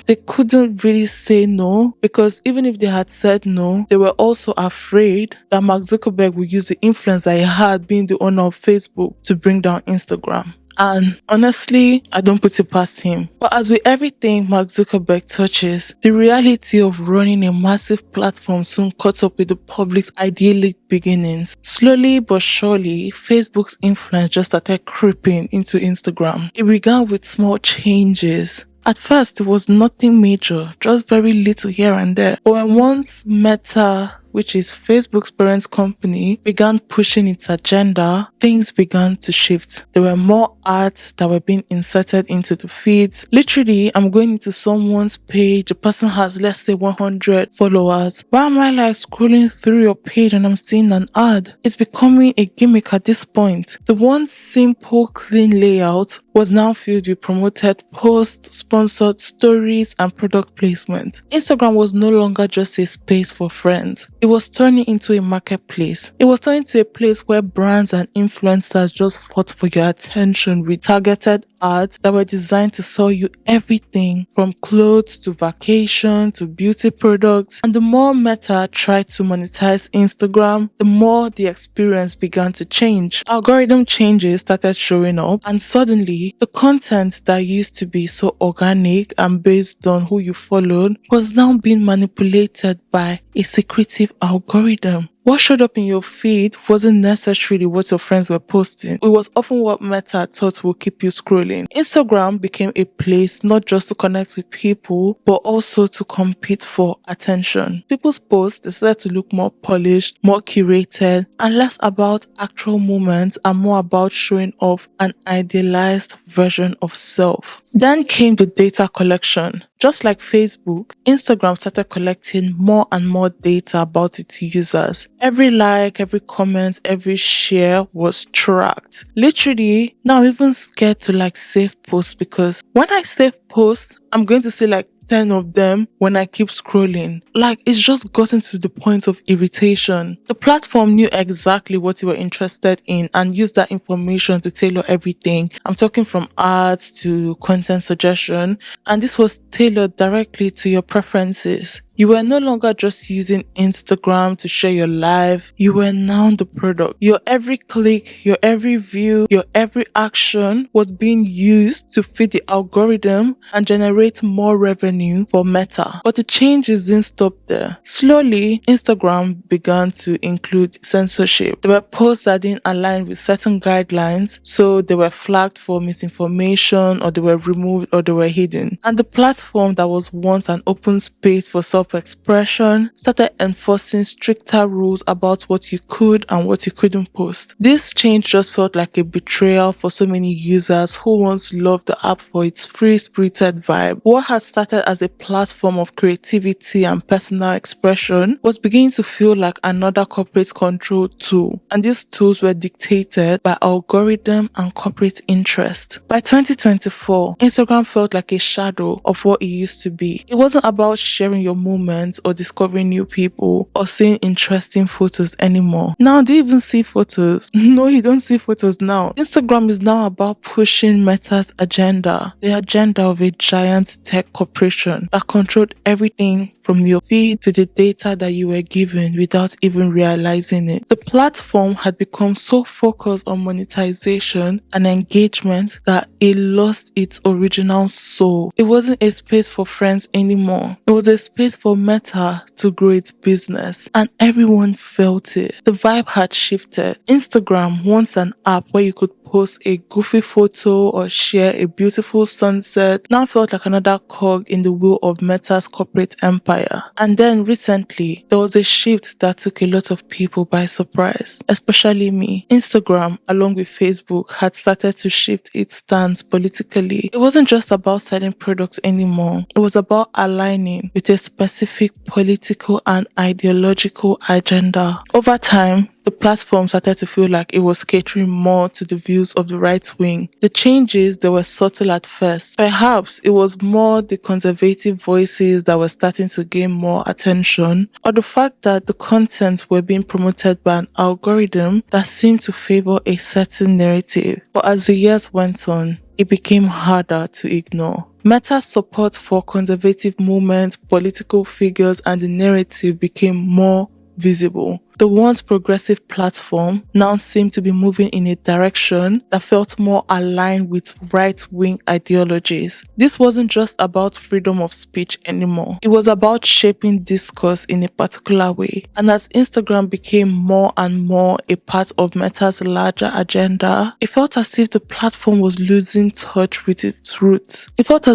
they couldn't really say no, because even if they had said no, they were also afraid that Mark Zuckerberg would use the influence that he had being the owner of Facebook to bring down Instagram. And honestly, I don't put it past him. But as with everything Mark Zuckerberg touches, the reality of running a massive platform soon caught up with the public's idyllic beginnings. Slowly but surely, Facebook's influence just started creeping into Instagram. It began with small changes. At first, it was nothing major, just very little here and there. But when once Meta, which is Facebook's parent company, began pushing its agenda, things began to shift. There were more ads that were being inserted into the feeds. Literally, I'm going into someone's page, the person has, let's say, 100 followers. Why am I like scrolling through your page and I'm seeing an ad? It's becoming a gimmick at this point. The one simple, clean layout was now filled with promoted posts, sponsored stories, and product placement. Instagram was no longer just a space for friends. It was turning into a marketplace. It was turning into a place where brands and influencers just fought for your attention with targeted ads that were designed to sell you everything from clothes to vacation to beauty products. And the more Meta tried to monetize Instagram, the more the experience began to change. Algorithm changes started showing up, and suddenly the content that used to be so organic and based on who you followed was now being manipulated by a secretive algorithm. What showed up in your feed wasn't necessarily what your friends were posting. It was often what Meta thought would keep you scrolling. Instagram became a place not just to connect with people, but also to compete for attention. People's posts started to look more polished, more curated, and less about actual moments and more about showing off an idealized version of self. Then came the data collection. Just like Facebook, Instagram started collecting more and more data about its users. Every like, every comment, every share was tracked. Literally, now I'm even scared to save posts, because when I save posts, I'm going to see 10 of them when I keep scrolling. It's just gotten to the point of irritation. The platform knew exactly what you were interested in and used that information to tailor everything. I'm talking from ads to content suggestion, and this was tailored directly to your preferences. You were no longer just using Instagram to share your life. You were now the product. Your every click, your every view, your every action was being used to feed the algorithm and generate more revenue for Meta. But the changes didn't stop there. Slowly, Instagram began to include censorship. There were posts that didn't align with certain guidelines, so they were flagged for misinformation, or they were removed, or they were hidden. And the platform that was once an open space for self-expression started enforcing stricter rules about what you could and what you couldn't post. This change just felt like a betrayal for so many users who once loved the app for its free-spirited vibe. What had started as a platform of creativity and personal expression was beginning to feel like another corporate control tool, and these tools were dictated by algorithm and corporate interest. By 2024, Instagram felt like a shadow of what it used to be. It wasn't about sharing your moments or discovering new people or seeing interesting photos anymore. Now, do you even see photos? No, you don't see photos now. Instagram is now about pushing Meta's agenda, the agenda of a giant tech corporation that controlled everything from your feed to the data that you were given without even realizing it. The platform had become so focused on monetization and engagement that it lost its original soul. It wasn't a space for friends anymore. It was a space for Meta to grow its business, and everyone felt it. The vibe had shifted. Instagram, once an app where you could post a goofy photo or share a beautiful sunset, now felt like another cog in the wheel of Meta's corporate empire. And then recently, there was a shift that took a lot of people by surprise, especially me. Instagram, along with Facebook, had started to shift its stance politically. It wasn't just about selling products anymore. It was about aligning with a specific political and ideological agenda. Over time, the platform started to feel like it was catering more to the views of the right wing. The changes, they were subtle at first. Perhaps it was more the conservative voices that were starting to gain more attention, or the fact that the content were being promoted by an algorithm that seemed to favor a certain narrative. But as the years went on, it became harder to ignore. Meta's support for conservative movements, political figures, and the narrative became more visible. The once progressive platform now seemed to be moving in a direction that felt more aligned with right-wing ideologies. This wasn't just about freedom of speech anymore. It was about shaping discourse in a particular way. And as Instagram became more and more a part of Meta's larger agenda, it felt as if the platform was losing touch with its roots. What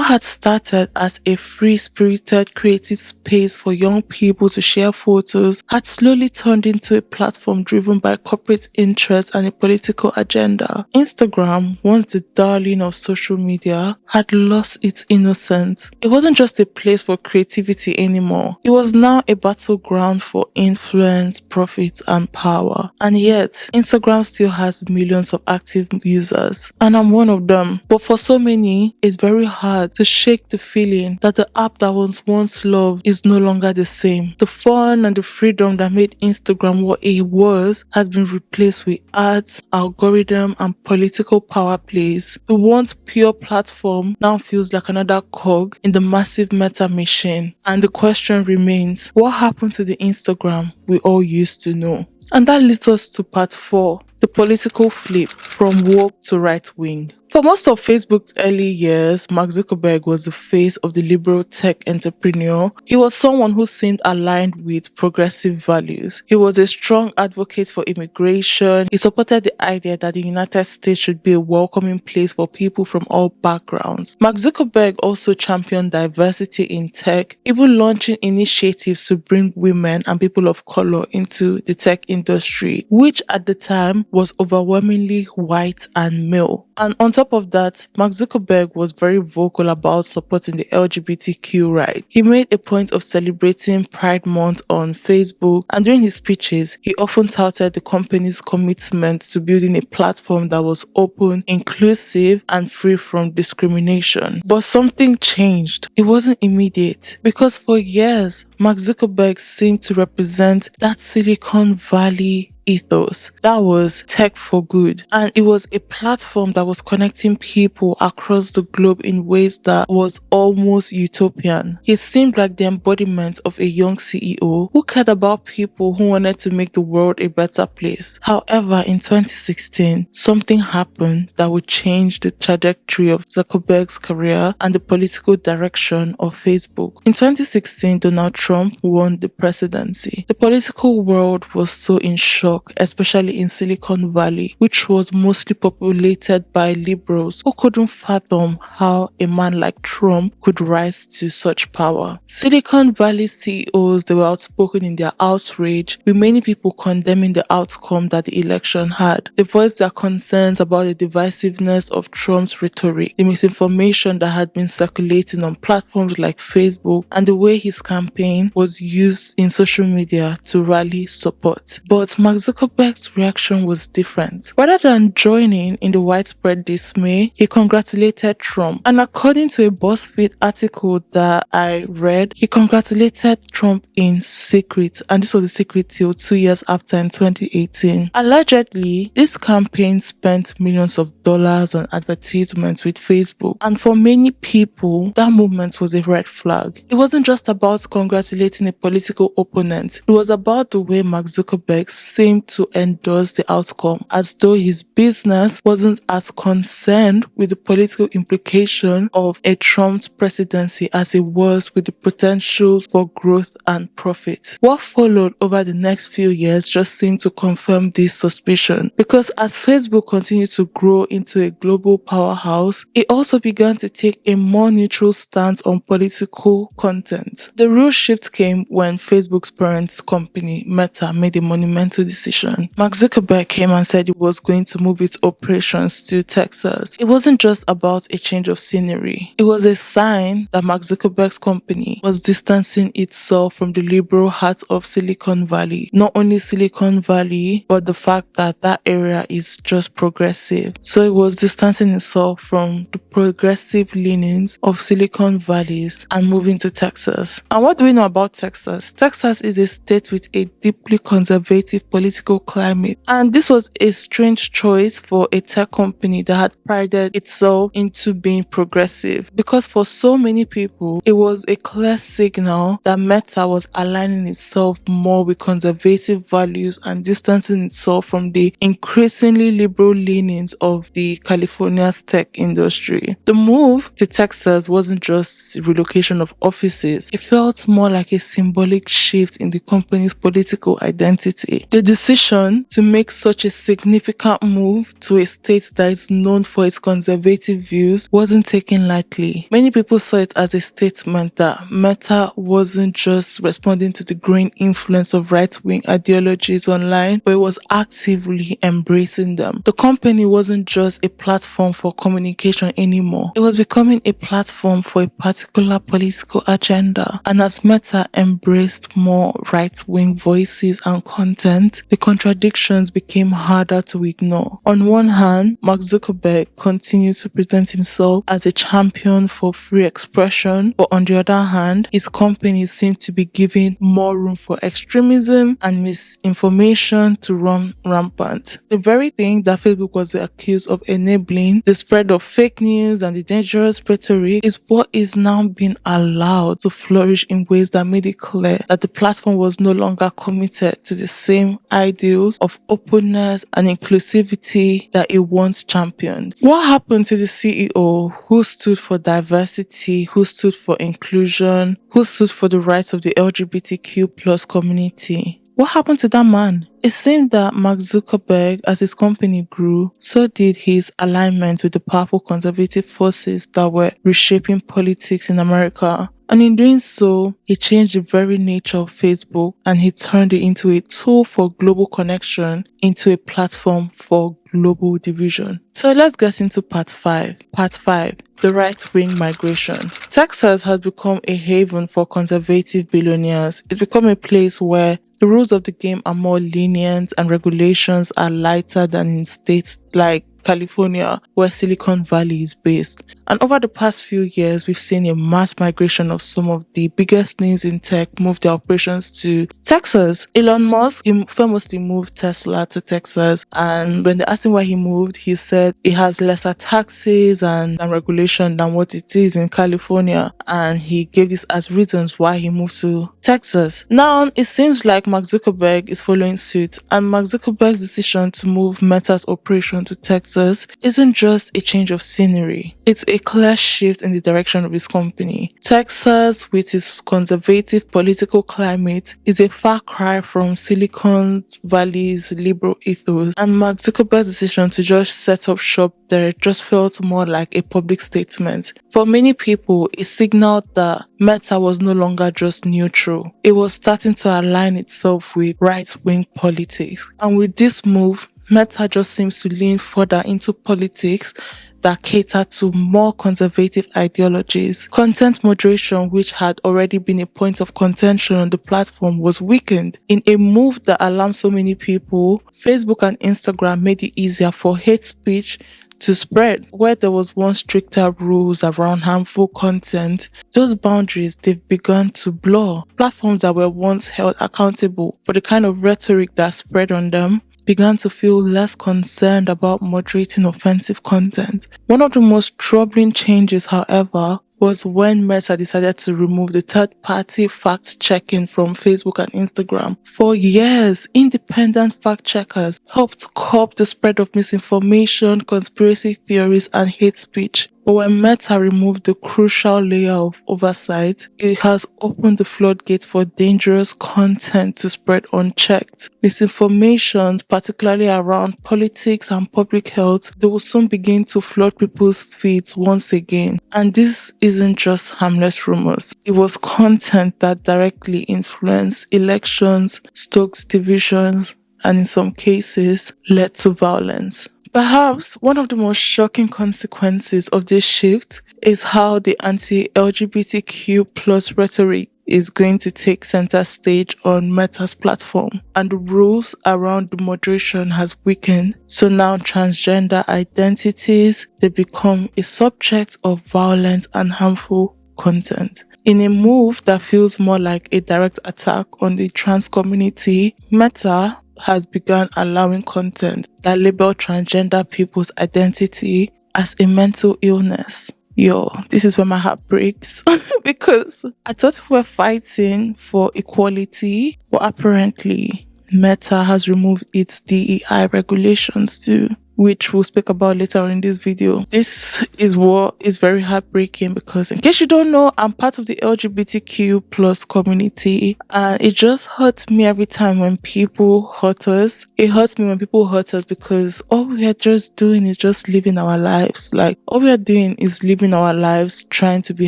had started as a free-spirited creative space for young people to share photos had slowly turned into a platform driven by corporate interests and a political agenda. Instagram, once the darling of social media, had lost its innocence. It wasn't just a place for creativity anymore. It was now a battleground for influence, profit, and power. And yet, Instagram still has millions of active users, and I'm one of them. But for so many, it's very hard to shake the feeling that the app that was once loved is no longer longer the same. The fun and the freedom that made Instagram what it was has been replaced with ads, algorithm, and political power plays. The once pure platform now feels like another cog in the massive meta machine. And the question remains, what happened to the Instagram we all used to know? And that leads us to part 4, the political flip from woke to right wing. For most of Facebook's early years, Mark Zuckerberg was the face of the liberal tech entrepreneur. He was someone who seemed aligned with progressive values. He was a strong advocate for immigration. He supported the idea that the United States should be a welcoming place for people from all backgrounds. Mark Zuckerberg also championed diversity in tech, even launching initiatives to bring women and people of color into the tech industry, which at the time was overwhelmingly white and male. And on top of that, Mark Zuckerberg was very vocal about supporting the LGBTQ right. He made a point of celebrating Pride Month on Facebook, and during his speeches, he often touted the company's commitment to building a platform that was open, inclusive, and free from discrimination. But something changed. It wasn't immediate, because for years, Mark Zuckerberg seemed to represent that Silicon Valley ethos that was tech for good, and it was a platform that was connecting people across the globe in ways that was almost utopian. He seemed like the embodiment of a young CEO who cared about people who wanted to make the world a better place. However, in 2016, something happened that would change the trajectory of Zuckerberg's career and the political direction of Facebook. In 2016, Donald Trump won the presidency. The political world was so in shock, especially in Silicon Valley, which was mostly populated by liberals who couldn't fathom how a man like Trump could rise to such power. Silicon Valley CEOs, they were outspoken in their outrage, with many people condemning the outcome that the election had. They voiced their concerns about the divisiveness of Trump's rhetoric, the misinformation that had been circulating on platforms like Facebook, and the way his campaign was used in social media to rally support. But Mark Zuckerberg's reaction was different. Rather than joining in the widespread dismay, he congratulated Trump. And according to a BuzzFeed article that I read, he congratulated Trump in secret. And this was a secret till 2 years after, in 2018. Allegedly, this campaign spent millions of dollars on advertisements with Facebook. And for many people, that movement was a red flag. It wasn't just about congratulating a political opponent. It was about the way Mark Zuckerberg seemed to endorse the outcome, as though his business wasn't as concerned with the political implication of a Trump presidency as it was with the potentials for growth and profit. What followed over the next few years just seemed to confirm this suspicion, because as Facebook continued to grow into a global powerhouse, it also began to take a more neutral stance on political content. The real shift came when Facebook's parent company, Meta, made a monumental decision. Mark Zuckerberg came and said he was going to move its operations to Texas. It wasn't just about a change of scenery. It was a sign that Mark Zuckerberg's company was distancing itself from the liberal heart of Silicon Valley. Not only Silicon Valley, but the fact that that area is just progressive. So it was distancing itself from the progressive leanings of Silicon Valleys and moving to Texas. And what do we know about Texas? Texas is a state with a deeply conservative political climate. And this was a strange choice for a tech company that had prided itself into being progressive, because for so many people, it was a clear signal that Meta was aligning itself more with conservative values and distancing itself from the increasingly liberal leanings of the California's tech industry. The move to Texas wasn't just relocation of offices. It felt more like a symbolic shift in the company's political identity. The decision to make such a significant move to a state that is known for its conservative views wasn't taken lightly. Many people saw it as a statement that Meta wasn't just responding to the growing influence of right-wing ideologies online, but it was actively embracing them. The company wasn't just a platform for communication anymore. It was becoming a platform for a particular political agenda. And as Meta embraced more right-wing voices and content, the contradictions became harder to ignore. On one hand, Mark Zuckerberg continued to present himself as a champion for free expression, but on the other hand, his company seemed to be giving more room for extremism and misinformation to run rampant. The very thing that Facebook was accused of enabling, the spread of fake news and the dangerous rhetoric, is what is now being allowed to flourish in ways that made it clear that the platform was no longer committed to the same ideals of openness and inclusivity that it once championed. What happened to the CEO who stood for diversity, who stood for inclusion, who stood for the rights of the LGBTQ plus community? What happened to that man? It seemed that Mark Zuckerberg, as his company grew, so did his alignment with the powerful conservative forces that were reshaping politics in America. And in doing so, he changed the very nature of Facebook and he turned it into a tool for global connection, into a platform for global division. So let's get into part 5. Part 5. The right-wing migration. Texas has become a haven for conservative billionaires. It's become a place where the rules of the game are more lenient and regulations are lighter than in states like California, where Silicon Valley is based. And over the past few years, we've seen a mass migration of some of the biggest names in tech move their operations to Texas. Elon Musk, he famously moved Tesla to Texas. And when they asked him why he moved, he said it has lesser taxes and regulation than what it is in California. And he gave this as reasons why he moved to Texas. Now, it seems like Mark Zuckerberg is following suit. And Mark Zuckerberg's decision to move Meta's operation to Texas isn't just a change of scenery. It's a clear shift in the direction of his company. Texas, with its conservative political climate, is a far cry from Silicon Valley's liberal ethos, and Mark Zuckerberg's decision to just set up shop there just felt more like a public statement. For many people, it signaled that Meta was no longer just neutral. It was starting to align itself with right-wing politics. And with this move, Meta just seems to lean further into politics that cater to more conservative ideologies. Content moderation, which had already been a point of contention on the platform, was weakened. In a move that alarmed so many people, Facebook and Instagram made it easier for hate speech to spread. Where there was once stricter rules around harmful content, those boundaries, they've begun to blur. Platforms that were once held accountable for the kind of rhetoric that spread on them began to feel less concerned about moderating offensive content. One of the most troubling changes, however, was when Meta decided to remove the third-party fact-checking from Facebook and Instagram. For years, independent fact-checkers helped curb the spread of misinformation, conspiracy theories, and hate speech. But when Meta removed the crucial layer of oversight, it has opened the floodgate for dangerous content to spread unchecked. Misinformation, particularly around politics and public health, they will soon begin to flood people's feeds once again. And this isn't just harmless rumors. It was content that directly influenced elections, stoked divisions, and in some cases, led to violence. Perhaps one of the most shocking consequences of this shift is how the anti-LGBTQ plus rhetoric is going to take center stage on Meta's platform, and the rules around the moderation has weakened. So now transgender identities, they become a subject of violent and harmful content. In a move that feels more like a direct attack on the trans community, Meta has begun allowing content that label transgender people's identity as a mental illness. Yo, this is where my heart breaks because I thought we were fighting for equality, but apparently Meta has removed its DEI regulations too, which we'll speak about later in this video. This is what is very heartbreaking because, in case you don't know, I'm part of the LGBTQ plus community, and it just hurts me every time when people hurt us. It hurts me when people hurt us because all we are just doing is just living our lives. Like, all we are doing is living our lives, trying to be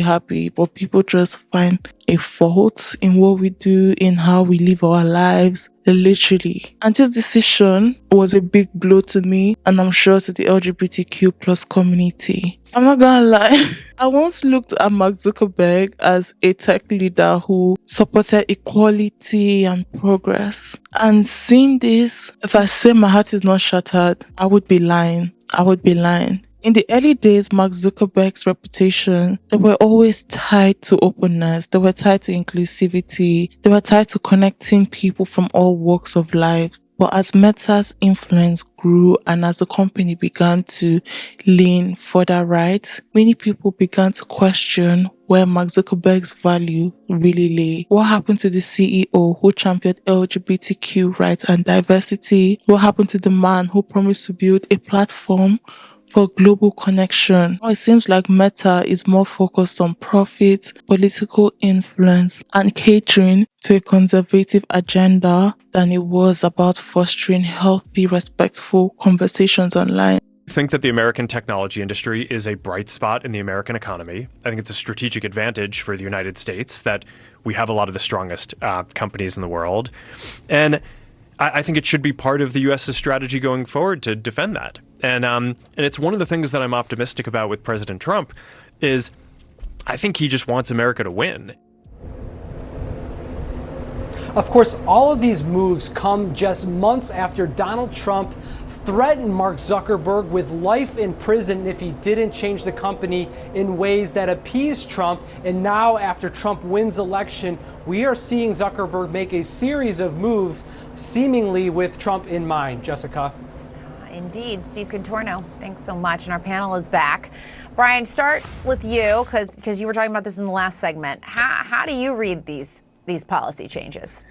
happy, but people just find a fault in what we do, in how we live our lives, literally. And this decision was a big blow to me, and I'm sure to the LGBTQ plus community. I'm not gonna lie, I once looked at Mark Zuckerberg as a tech leader who supported equality and progress. And seeing this, if I say my heart is not shattered, I would be lying. In the early days, Mark Zuckerberg's reputation, they were always tied to openness, they were tied to inclusivity, they were tied to connecting people from all walks of life. But as Meta's influence grew and as the company began to lean further right, many people began to question where Mark Zuckerberg's value really lay. What happened to the CEO who championed LGBTQ rights and diversity? What happened to the man who promised to build a platform for global connection? It seems like Meta is more focused on profit, political influence, and catering to a conservative agenda than it was about fostering healthy, respectful conversations online. I think that the American technology industry is a bright spot in the American economy. I think it's a strategic advantage for the United States that we have a lot of the strongest companies in the world. And I think it should be part of the U.S.'s strategy going forward to defend that. And it's one of the things that I'm optimistic about with President Trump is I think he just wants America to win. Of course, all of these moves come just months after Donald Trump threatened Mark Zuckerberg with life in prison if he didn't change the company in ways that appease Trump. And now, after Trump wins election, we are seeing Zuckerberg make a series of moves seemingly with Trump in mind. Jessica. Indeed. Steve Contorno, thanks so much. And our panel is back. Brian, start with you because you were talking about this in the last segment. How do you read these policy changes?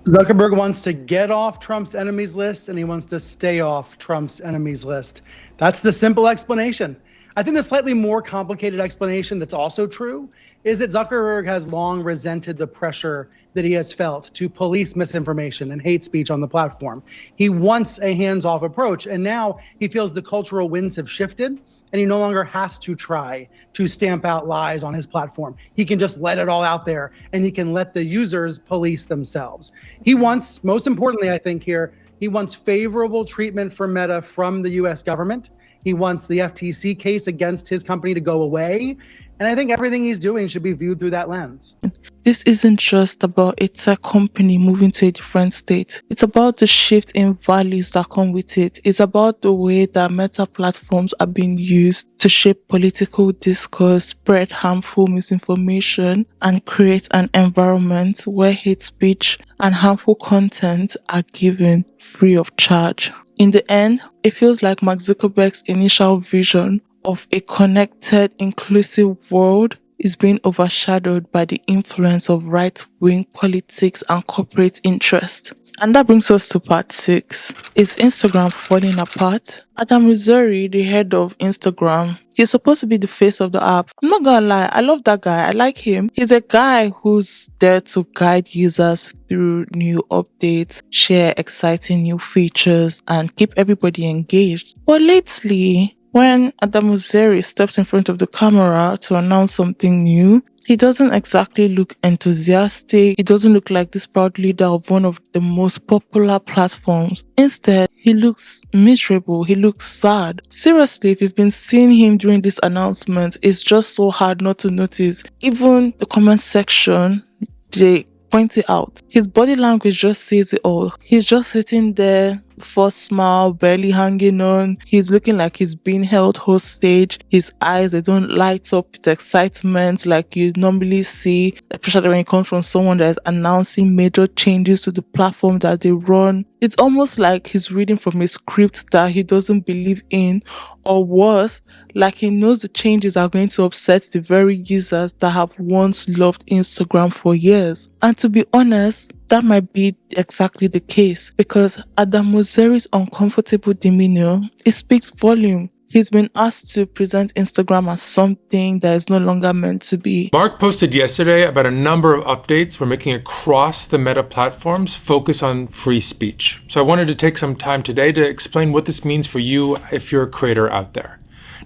Zuckerberg wants to get off Trump's enemies list, and he wants to stay off Trump's enemies list. That's the simple explanation. I think the slightly more complicated explanation that's also true is that Zuckerberg has long resented the pressure that he has felt to police misinformation and hate speech on the platform. He wants a hands-off approach, and now he feels the cultural winds have shifted, and he no longer has to try to stamp out lies on his platform. He can just let it all out there, and he can let the users police themselves. He wants, most importantly, I think here, he wants favorable treatment for Meta from the US government. He wants the FTC case against his company to go away. And I think everything he's doing should be viewed through that lens. This isn't just about a tech company moving to a different state. It's about the shift in values that come with it. It's about the way that Meta platforms are being used to shape political discourse, spread harmful misinformation, and create an environment where hate speech and harmful content are given free of charge. In the end, it feels like Mark Zuckerberg's initial vision of a connected, inclusive world is being overshadowed by the influence of right-wing politics and corporate interest. And that brings us to part 6. Is Instagram falling apart? Adam Mosseri, the head of Instagram, he's supposed to be the face of the app. I'm not gonna lie, I love that guy. I like him. He's a guy who's there to guide users through new updates, share exciting new features, and keep everybody engaged. But lately, when Adam Mosseri steps in front of the camera to announce something new, he doesn't exactly look enthusiastic. He doesn't look like this proud leader of one of the most popular platforms. Instead, he looks miserable. He looks sad. Seriously, if you've been seeing him during this announcement, it's just so hard not to notice. Even the comment section, they point it out. His body language just says it all. He's just sitting there, first smile, barely hanging on. He's looking like he's being held hostage. His eyes, they don't light up with excitement like you normally see, especially when it comes from someone that is announcing major changes to the platform that they run. It's almost like he's reading from a script that he doesn't believe in, or worse, like he knows the changes are going to upset the very users that have once loved Instagram for years. And to be honest, that might be exactly the case, because Adam Mosseri's uncomfortable demeanor, it speaks volume. He's been asked to present Instagram as something that is no longer meant to be. Mark posted yesterday about a number of updates we're making across the Meta platforms focus on free speech. So I wanted to take some time today to explain what this means for you if you're a creator out there.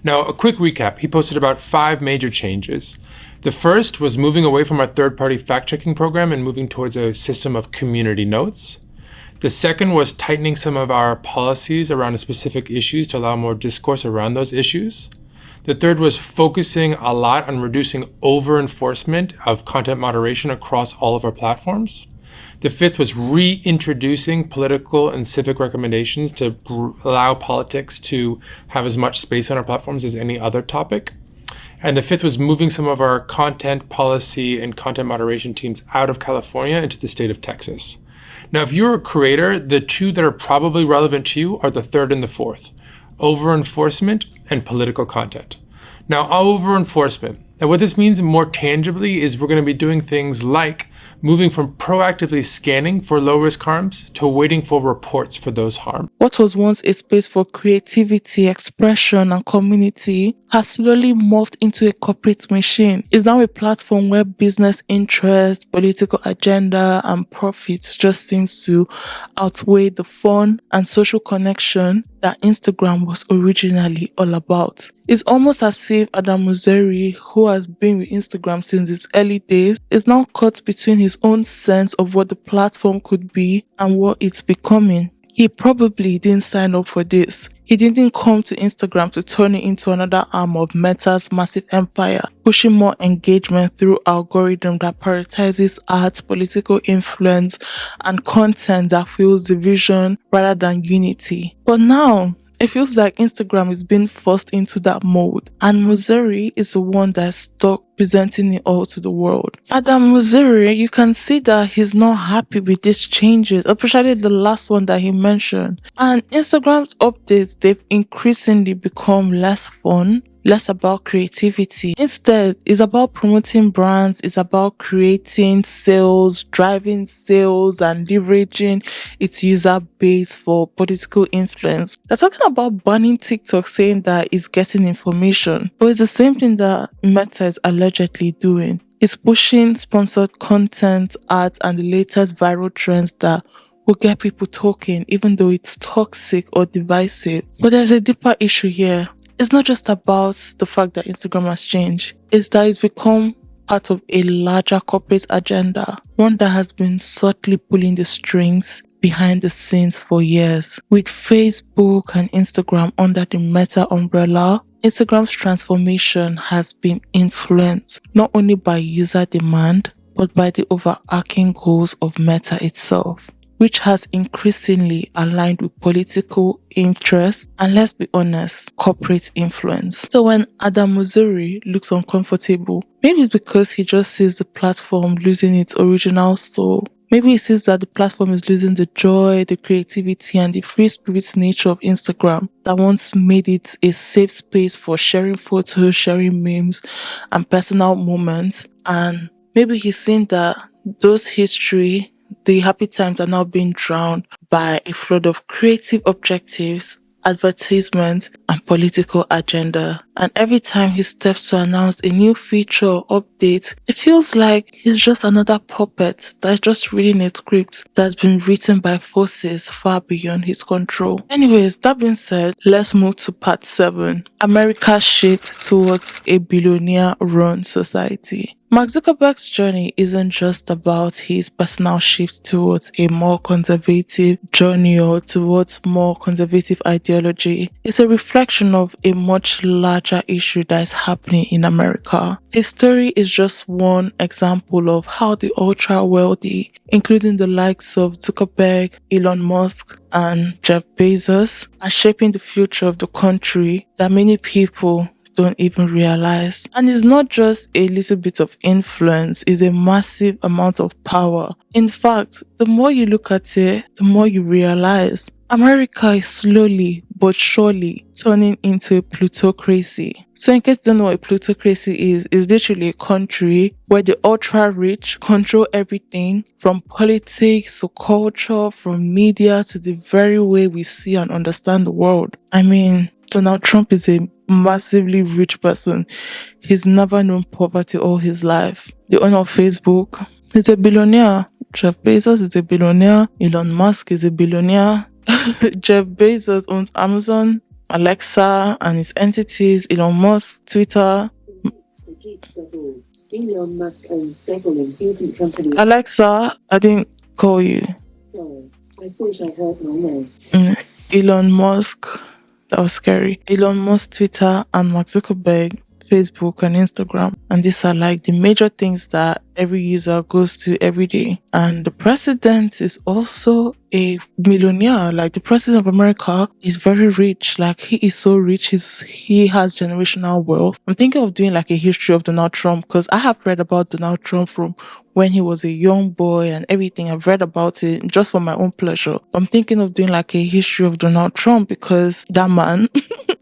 Now, a quick recap. He posted about 5 major changes. The first was moving away from our third-party fact-checking program and moving towards a system of community notes. The second was tightening some of our policies around specific issues to allow more discourse around those issues. The third was focusing a lot on reducing over-enforcement of content moderation across all of our platforms. The fifth was reintroducing political and civic recommendations to allow politics to have as much space on our platforms as any other topic. And the fifth was moving some of our content policy and content moderation teams out of California into the state of Texas. Now, if you're a creator, the two that are probably relevant to you are the third and the fourth: over-enforcement and political content. Now, over-enforcement. Now, what this means more tangibly is we're going to be doing things like moving from proactively scanning for low-risk harms to waiting for reports for those harms. What was once a space for creativity, expression, and community has slowly morphed into a corporate machine. It's now a platform where business interest, political agenda, and profits just seems to outweigh the fun and social connection that Instagram was originally all about. It's almost as if Adam Mosseri, who has been with Instagram since its early days, is now caught between his own sense of what the platform could be and what it's becoming. He probably didn't sign up for this. He didn't come to Instagram to turn it into another arm of Meta's massive empire, pushing more engagement through algorithm that prioritizes art, political influence, and content that fuels division rather than unity. But now, it feels like Instagram is being forced into that mode, and Mosseri is the one that's stuck presenting it all to the world. Adam Mosseri, you can see that he's not happy with these changes, especially the last one that he mentioned. And Instagram's updates, they've increasingly become less fun, less about creativity. Instead, it's about promoting brands, it's about creating sales, driving sales, and leveraging its user base for political influence. They're talking about banning TikTok, saying that it's getting information, but it's the same thing that Meta is allegedly doing. It's pushing sponsored content, ads, and the latest viral trends that will get people talking, even though it's toxic or divisive. But there's a deeper issue here. It's not just about the fact that Instagram has changed. It's that it's become part of a larger corporate agenda, one that has been subtly pulling the strings behind the scenes for years. With Facebook and Instagram under the Meta umbrella, Instagram's transformation has been influenced not only by user demand, but by the overarching goals of Meta itself, which has increasingly aligned with political interest and, let's be honest, corporate influence. So when Adam Mosseri looks uncomfortable, maybe it's because he just sees the platform losing its original soul. Maybe he sees that the platform is losing the joy, the creativity, and the free spirit nature of Instagram that once made it a safe space for sharing photos, sharing memes, and personal moments. And maybe he's seen that those history, the happy times are now being drowned by a flood of creative objectives, advertisement, and political agenda. And every time he steps to announce a new feature or update, it feels like he's just another puppet that's just reading a script that's been written by forces far beyond his control. Anyways, that being said, let's move to part 7. America's shift towards a billionaire-run society. Mark Zuckerberg's journey isn't just about his personal shift towards a more conservative journey or towards more conservative ideology. It's a reflection of a much larger issue that is happening in America. His story is just one example of how the ultra-wealthy, including the likes of Zuckerberg, Elon Musk, and Jeff Bezos, are shaping the future of the country that many people don't even realize. And it's not just a little bit of influence, it's a massive amount of power. In fact, the more you look at it, the more you realize America is slowly but surely turning into a plutocracy. So in case you don't know what a plutocracy is, it's literally a country where the ultra-rich control everything from politics to culture, from media to the very way we see and understand the world. I mean, Donald Trump is a massively rich person. He's never known poverty all his life. The owner of Facebook is a billionaire. Jeff Bezos is a billionaire. Elon Musk is a billionaire. Jeff Bezos owns Amazon, Alexa and its entities, Elon Musk, Twitter. Elon Musk owns several important companies. Alexa, I didn't call you. Sorry, I thought I heard my name. Elon Musk. That was scary. Elon Musk, Twitter, and Mark Zuckerberg, Facebook, and Instagram. And these are like the major things that every user goes to every day. And the president is also a millionaire. Like the president of America is very rich. Like he is so rich. He has generational wealth. I'm thinking of doing like a history of Donald Trump because I have read about Donald Trump from when he was a young boy and everything. I've read about it just for my own pleasure. I'm thinking of doing like a history of Donald Trump because that man,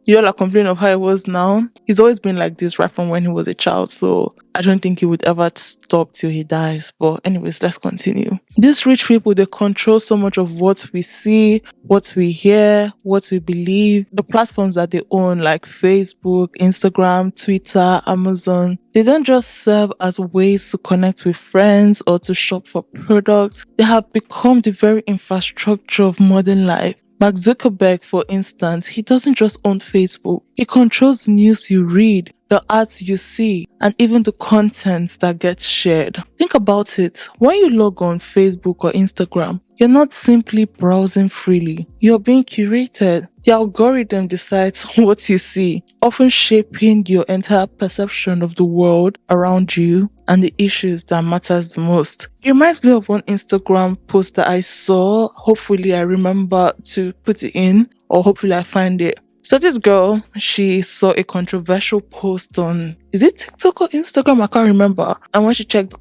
you all are complaining of how he was now. He's always been like this right from when he was a child. So I don't think he would ever stop till he dies. But anyways, let's continue. These rich people, they control so much of what we see, what we hear, what we believe. The platforms that they own like Facebook, Instagram, Twitter, Amazon, they don't just serve as ways to connect with friends or to shop for products. They have become the very infrastructure of modern life. Mark Zuckerberg, for instance, he doesn't just own Facebook. He controls the news you read, the ads you see, and even the content that gets shared. Think about it. When you log on Facebook or Instagram, you're not simply browsing freely. You're being curated. The algorithm decides what you see, often shaping your entire perception of the world around you and the issues that matters the most. It reminds me of one Instagram post that I saw. Hopefully I remember to put it in, or hopefully I find it. So this girl, she saw a controversial post on, is it TikTok or Instagram? I can't remember. And when she checked the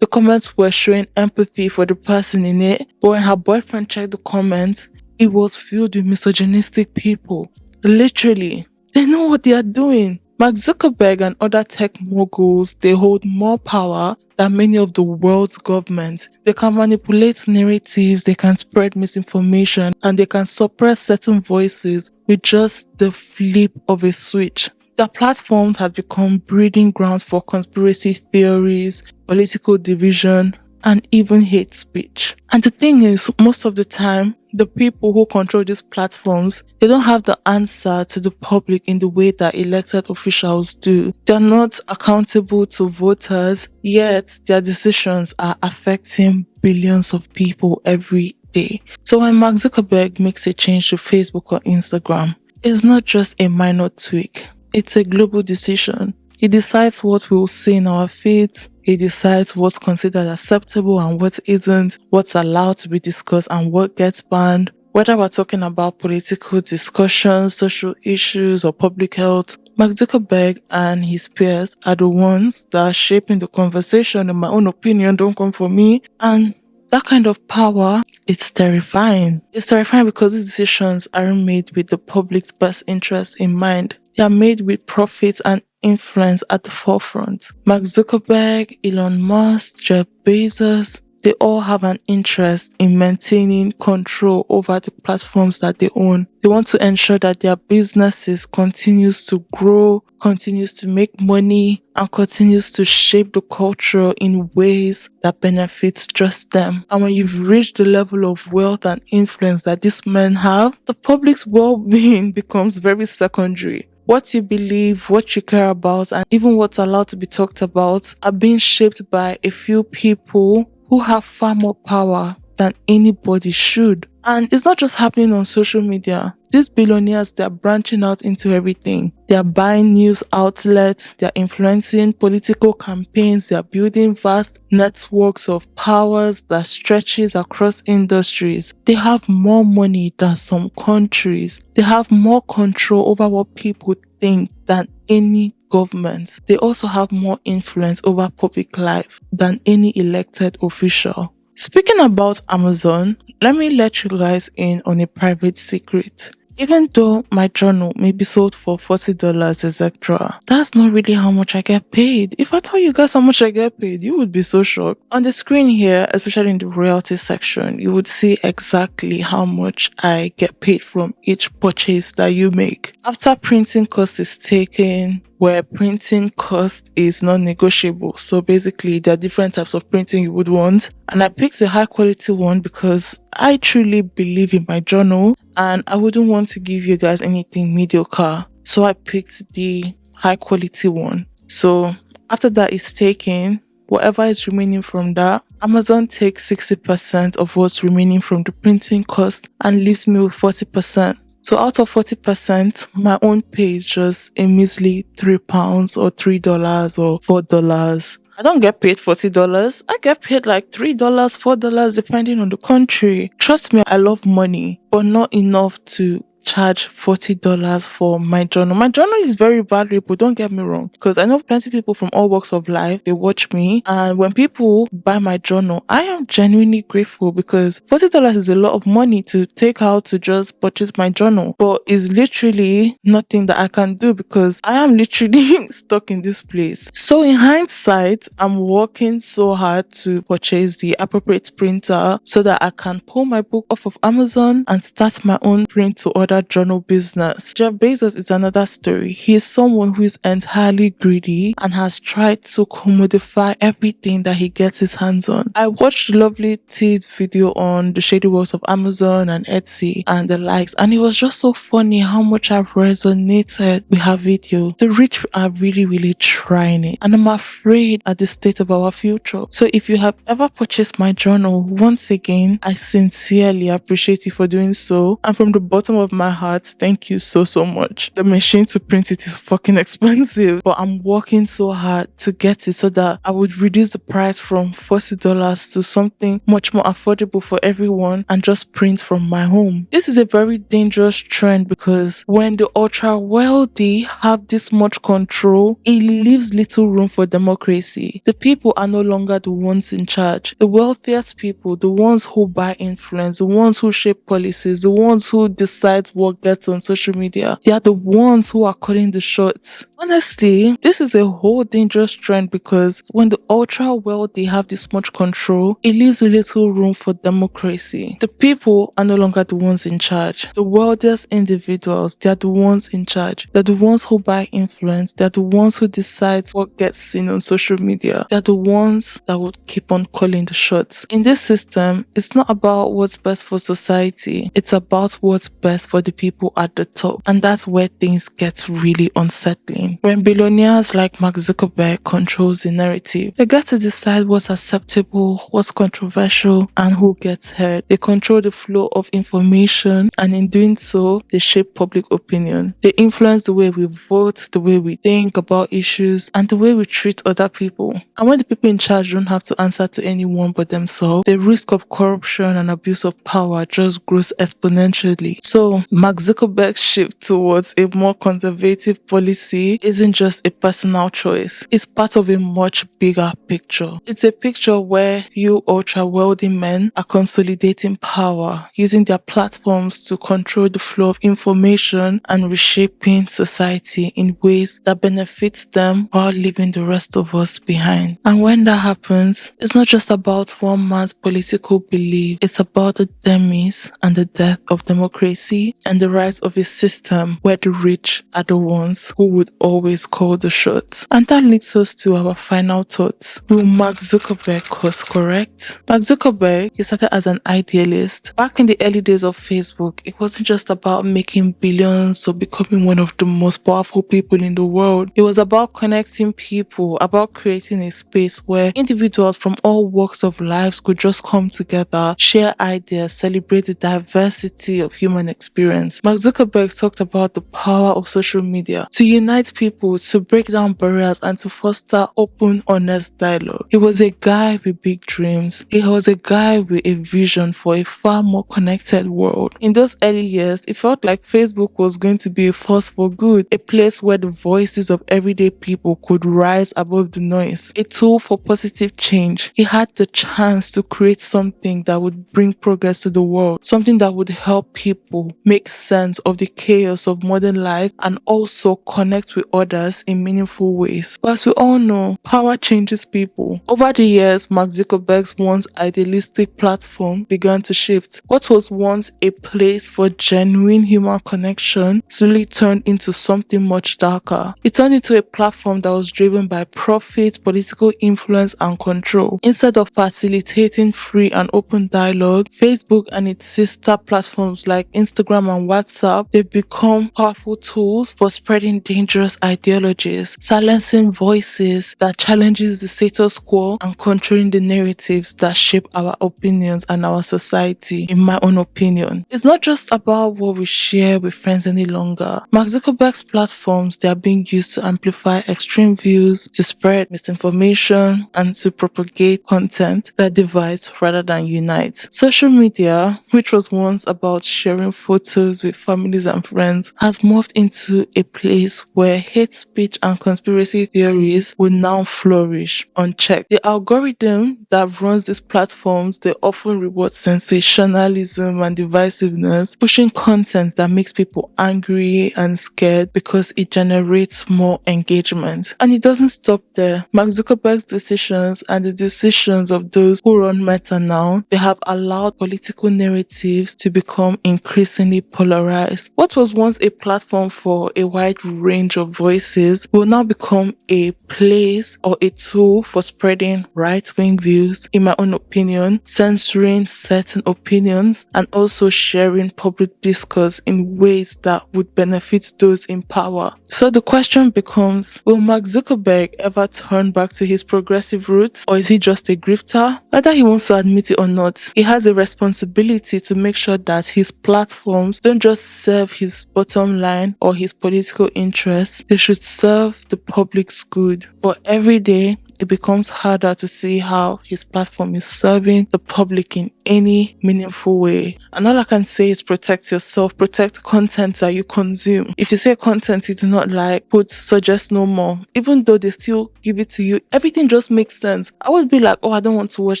comments were showing empathy for the person in it. But when her boyfriend checked the comments, it was filled with misogynistic people. Literally, they know what they are doing. Mark Zuckerberg and other tech moguls, they hold more power than many of the world's governments. They can manipulate narratives, they can spread misinformation, and they can suppress certain voices with just the flip of a switch. Their platform has become breeding grounds for conspiracy theories, political division, and even hate speech. And the thing is, most of the time, the people who control these platforms, they don't have the answer to the public in the way that elected officials do. They're not accountable to voters, yet their decisions are affecting billions of people every day. So when Mark Zuckerberg makes a change to Facebook or Instagram, it's not just a minor tweak. It's a global decision. He decides what we will see in our feeds. He decides what's considered acceptable and what isn't, what's allowed to be discussed and what gets banned. Whether we're talking about political discussions, social issues, or public health, Mark Zuckerberg and his peers are the ones that are shaping the conversation. In my own opinion, don't come for me. And that kind of power, it's terrifying. It's terrifying because these decisions aren't made with the public's best interest in mind. They are made with profit and influence at the forefront. Mark Zuckerberg, Elon Musk, Jeff Bezos, they all have an interest in maintaining control over the platforms that they own. They want to ensure that their businesses continues to grow, continues to make money, and continues to shape the culture in ways that benefits just them. And when you've reached the level of wealth and influence that these men have, the public's well-being becomes very secondary. What you believe, what you care about, and even what's allowed to be talked about are being shaped by a few people who have far more power than anybody should. And it's not just happening on social media. These billionaires, they're branching out into everything. They're buying news outlets, they're influencing political campaigns, they're building vast networks of powers that stretches across industries. They have more money than some countries. They have more control over what people think than any government. They also have more influence over public life than any elected official. Speaking about Amazon, let me let you guys in on a private secret. Even though my journal may be sold for $40, etc., that's not really how much I get paid. If I tell you guys how much I get paid, you would be so shocked. On the screen here, especially in the royalty section, you would see exactly how much I get paid from each purchase that you make. After printing cost is taken, where printing cost is non-negotiable. So basically, there are different types of printing you would want. And I picked a high quality one because I truly believe in my journal and I wouldn't want to give you guys anything mediocre. So I picked the high quality one. So After that is taken, whatever is remaining from that, Amazon takes 60% of what's remaining from the printing cost and leaves me with 40%. So out of 40%, my own pay is just a measly £3 or $3 or $4. I don't get paid $40. I get paid like $3, $4, depending on the country. Trust me, I love money, but not enough to charge $40 for my journal. My journal is very valuable, don't get me wrong, because I know plenty of people from all walks of life, they watch me, and when people buy my journal, I am genuinely grateful because $40 is a lot of money to take out to just purchase my journal, but it's literally nothing that I can do because I am literally stuck in this place. So in hindsight, I'm working so hard to purchase the appropriate printer so that I can pull my book off of Amazon and start my own print to order journal business. Jeff Bezos is another story. He is someone who is entirely greedy and has tried to commodify everything that he gets his hands on. I watched Lovely T's video on the shady worlds of Amazon and Etsy and the likes, and it was just so funny how much I resonated with her video. The rich are really trying it, and I'm afraid at the state of our future. So if you have ever purchased my journal, once again, I sincerely appreciate you for doing so, and from the bottom of my heart, thank you so much. The machine to print it is fucking expensive, but I'm working so hard to get it so that I would reduce the price from $40 to something much more affordable for everyone and just print from my home. This is a very dangerous trend because when the ultra wealthy have this much control, it leaves little room for democracy. The people are no longer the ones in charge. The wealthiest people, the ones who buy influence, the ones who shape policies, the ones who decide what gets on social media, they are the ones who are calling the shots. Honestly, this is a whole dangerous trend because when the ultra wealthy have this much control, it leaves a little room for democracy. The people are no longer the ones in charge. The wealthiest individuals, they are the ones in charge. They're the ones who buy influence. They're the ones who decide what gets seen on social media. They're the ones that would keep on calling the shots. In this system, it's not about what's best for society. It's about what's best for the people at the top. And that's where things get really unsettling. When billionaires like Mark Zuckerberg controls the narrative, they get to decide what's acceptable, what's controversial, and who gets heard. They control the flow of information, and in doing so, they shape public opinion. They influence the way we vote, the way we think about issues, and the way we treat other people. And when the people in charge don't have to answer to anyone but themselves, the risk of corruption and abuse of power just grows exponentially. So, Mark Zuckerberg's shift towards a more conservative policy isn't just a personal choice. It's part of a much bigger picture. It's a picture where few ultra-wealthy men are consolidating power, using their platforms to control the flow of information and reshaping society in ways that benefits them while leaving the rest of us behind. And when that happens, it's not just about one man's political belief, it's about the demise and the death of democracy and the rise of a system where the rich are the ones who would always call the shots. And that leads us to our final thoughts. Will Mark Zuckerberg course correct? Mark Zuckerberg, he started as an idealist. Back in the early days of Facebook, it wasn't just about making billions or becoming one of the most powerful people in the world. It was about connecting people, about creating a space where individuals from all walks of life could just come together, share ideas, celebrate the diversity of human experience. Mark Zuckerberg talked about the power of social media to unite people, to break down barriers, and to foster open, honest dialogue. He was a guy with big dreams. He was a guy with a vision for a far more connected world. In those early years, it felt like Facebook was going to be a force for good, a place where the voices of everyday people could rise above the noise, a tool for positive change. He had the chance to create something that would bring progress to the world, something that would help people make sense of the chaos of modern life and also connect with others in meaningful ways. But as we all know, power changes people. Over the years, Mark Zuckerberg's once idealistic platform began to shift. What was once a place for genuine human connection slowly turned into something much darker. It turned into a platform that was driven by profit, political influence, and control. Instead of facilitating free and open dialogue, Facebook and its sister platforms like Instagram Instagram and WhatsApp, they've become powerful tools for spreading dangerous ideologies, silencing voices that challenges the status quo, and controlling the narratives that shape our opinions and our society, in my own opinion. It's not just about what we share with friends any longer. Mark Zuckerberg's platforms, they are being used to amplify extreme views, to spread misinformation, and to propagate content that divides rather than unites. Social media, which was once about sharing photos with families and friends, has morphed into a place where hate speech and conspiracy theories will now flourish unchecked. The algorithm that runs these platforms, they often reward sensationalism and divisiveness, pushing content that makes people angry and scared because it generates more engagement. And it doesn't stop there. Mark Zuckerberg's decisions and the decisions of those who run Meta now, they have allowed political narratives to become increasingly polarized. What was once a platform for a wide range of voices will now become a place or a tool for spreading right-wing views, in my own opinion, censoring certain opinions, and also sharing public discourse in ways that would benefit those in power. So the question becomes, will Mark Zuckerberg ever turn back to his progressive roots, or is he just a grifter? Whether he wants to admit it or not, he has a responsibility to make sure that his platforms don't just serve his bottom line or his political interests, they should serve the public's good. But every day, it becomes harder to see how his platform is serving the public in any meaningful way. And all I can say is protect yourself, protect content that you consume. If you say content you do not like, put suggest no more. Even though they still give it to you, everything just makes sense. I would be like, oh, I don't want to watch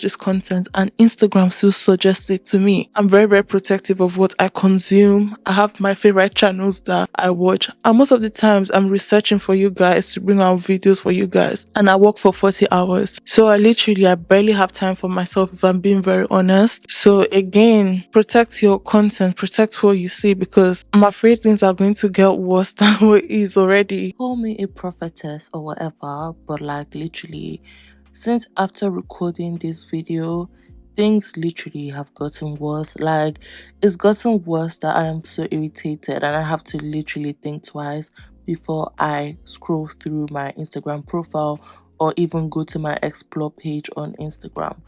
this content, and Instagram still suggests it to me. I'm very, very protective of what I consume. I have my favorite channels that I watch, and most of the times I'm researching for you guys to bring out videos for you guys, and I work for 40 hours. So I barely have time for myself, if I'm being very honest. So again, protect your content, protect what you see, because I'm afraid things are going to get worse than what it is already. Call me a prophetess or whatever, but like literally, since after recording this video, things literally have gotten worse. Like, it's gotten worse that I am so irritated and I have to literally think twice before I scroll through my Instagram profile or even go to my explore page on Instagram.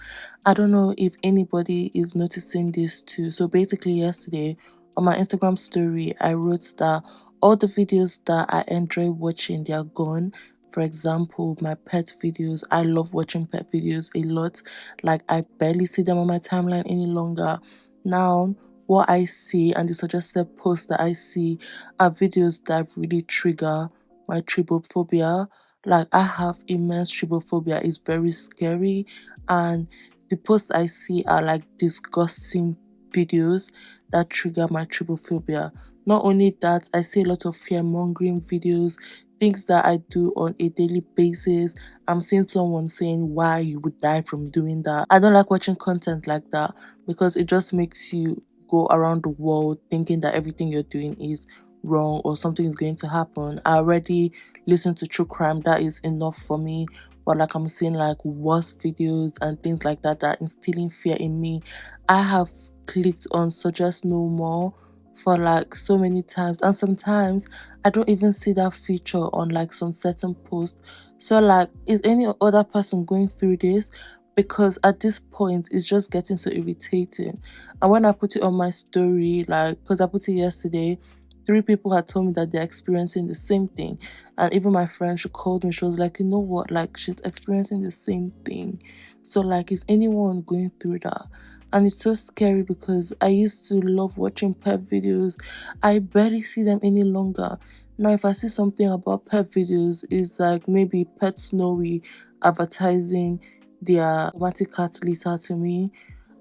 I don't know if anybody is noticing this too. So basically yesterday on my Instagram story, I wrote that all the videos that I enjoy watching, they are gone. For example, my pet videos. I love watching pet videos a lot. Like, I barely see them on my timeline any longer. Now, what I see and the suggested posts that I see are videos that really trigger my trypophobia. Like, I have immense trypophobia. It's very scary, and the posts I see are like disgusting videos that trigger my trypophobia. Not only that, I see a lot of fear-mongering videos, things that I do on a daily basis. I'm seeing someone saying why you would die from doing that. I don't like watching content like that because it just makes you go around the world thinking that everything you're doing is wrong or something is going to happen. I already listen to true crime. That is enough for me. But like, I'm seeing like worse videos and things like that that are instilling fear in me. I have clicked on suggest no more for like so many times, and sometimes I don't even see that feature on like some certain posts. So like, is any other person going through this? Because at this point it's just getting so irritating. And when I put it on my story, like, because I put it yesterday, 3 people had told me that they're experiencing the same thing. And even my friend, she called me, she was like, you know what, like, she's experiencing the same thing. So like, is anyone going through that? And it's so scary because I used to love watching pet videos. I barely see them any longer. Now, if I see something about pet videos, it's like maybe Pet Snowy advertising their automatic cat litter to me.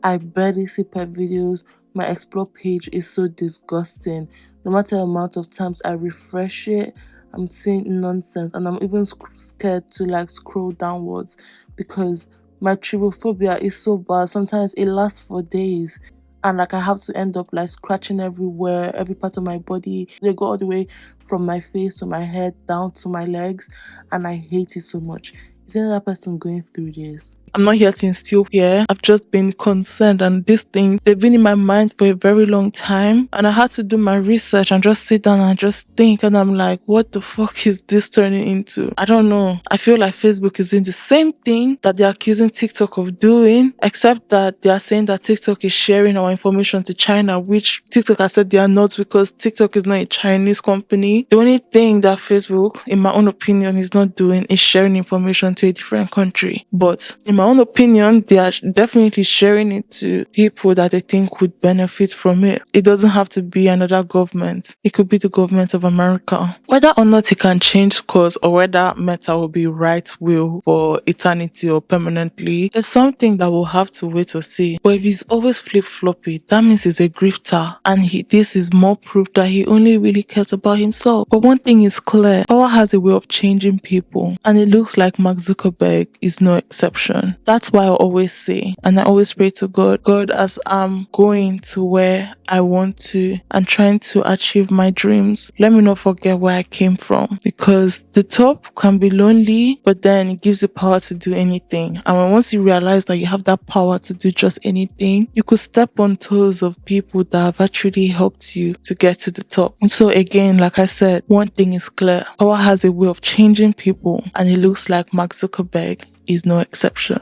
I barely see pet videos. My explore page is so disgusting. No matter the amount of times I refresh it, I'm seeing nonsense, and I'm even scared to like scroll downwards because my trypophobia is so bad. Sometimes it lasts for days, and like, I have to end up like scratching everywhere, every part of my body. They go all the way from my face to my head down to my legs, and I hate it so much. Is any other person going through this? I'm not here to instill fear. I've just been concerned, and these things, they've been in my mind for a very long time. And I had to do my research and just sit down and just think. And I'm like, what the fuck is this turning into? I don't know. I feel like Facebook is doing the same thing that they're accusing TikTok of doing, except that they are saying that TikTok is sharing our information to China, which TikTok has said they are not, because TikTok is not a Chinese company. The only thing that Facebook, in my own opinion, is not doing is sharing information to a different country. But in my own opinion, they are definitely sharing it to people that they think would benefit from it. It doesn't have to be another government. It could be the government of America. Whether or not it can change course, or whether Meta will be right will for eternity or permanently, it's something that we'll have to wait to see. But if he's always flip-floppy, that means he's a grifter, and this is more proof that he only really cares about himself. But one thing is clear, power has a way of changing people, and it looks like Mark Zuckerberg is no exception. That's why I always say, and I always pray to God, God, as I'm going to where I want to and trying to achieve my dreams, let me not forget where I came from, because the top can be lonely, but then it gives you power to do anything. And once you realize that you have that power to do just anything, you could step on toes of people that have actually helped you to get to the top. And so again, like I said, one thing is clear, power has a way of changing people, and it looks like Mark Zuckerberg is no exception.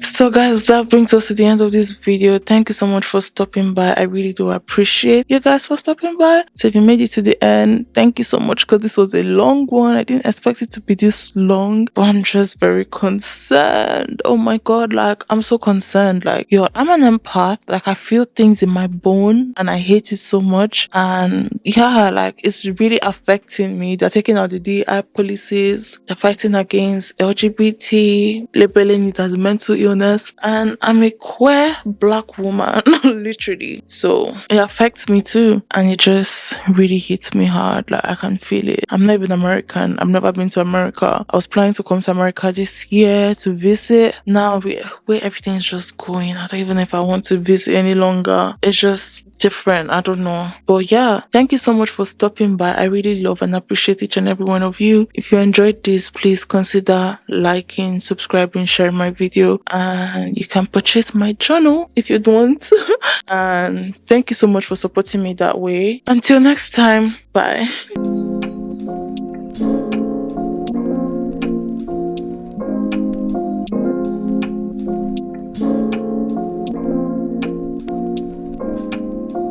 So guys, that brings us to the end of this video. Thank you so much for stopping by. I really do appreciate you guys for stopping by. So if you made it to the end, thank you so much, because this was a long one. I didn't expect it to be this long, but I'm just very concerned. Oh my god, like I'm so concerned. Like, yo, I'm an empath. Like, I feel things in my bone and I hate it so much. And yeah, like it's really affecting me. They're taking out the DI policies, they're fighting against LGBT, labeling it as mental illness, and I'm a queer black woman literally, so it affects me too, and it just really hits me hard. Like, I can feel it. I'm not even American. I've never been to America. I was planning to come to America this year to visit. Now where everything is just going, I don't even know if I want to visit any longer. It's just different. I don't know. But yeah, thank you so much for stopping by. I really love and appreciate each and every one of you. If you enjoyed this, please consider liking, subscribing, sharing my video, and you can purchase my journal if you'd want. And thank you so much for supporting me that way. Until next time, bye.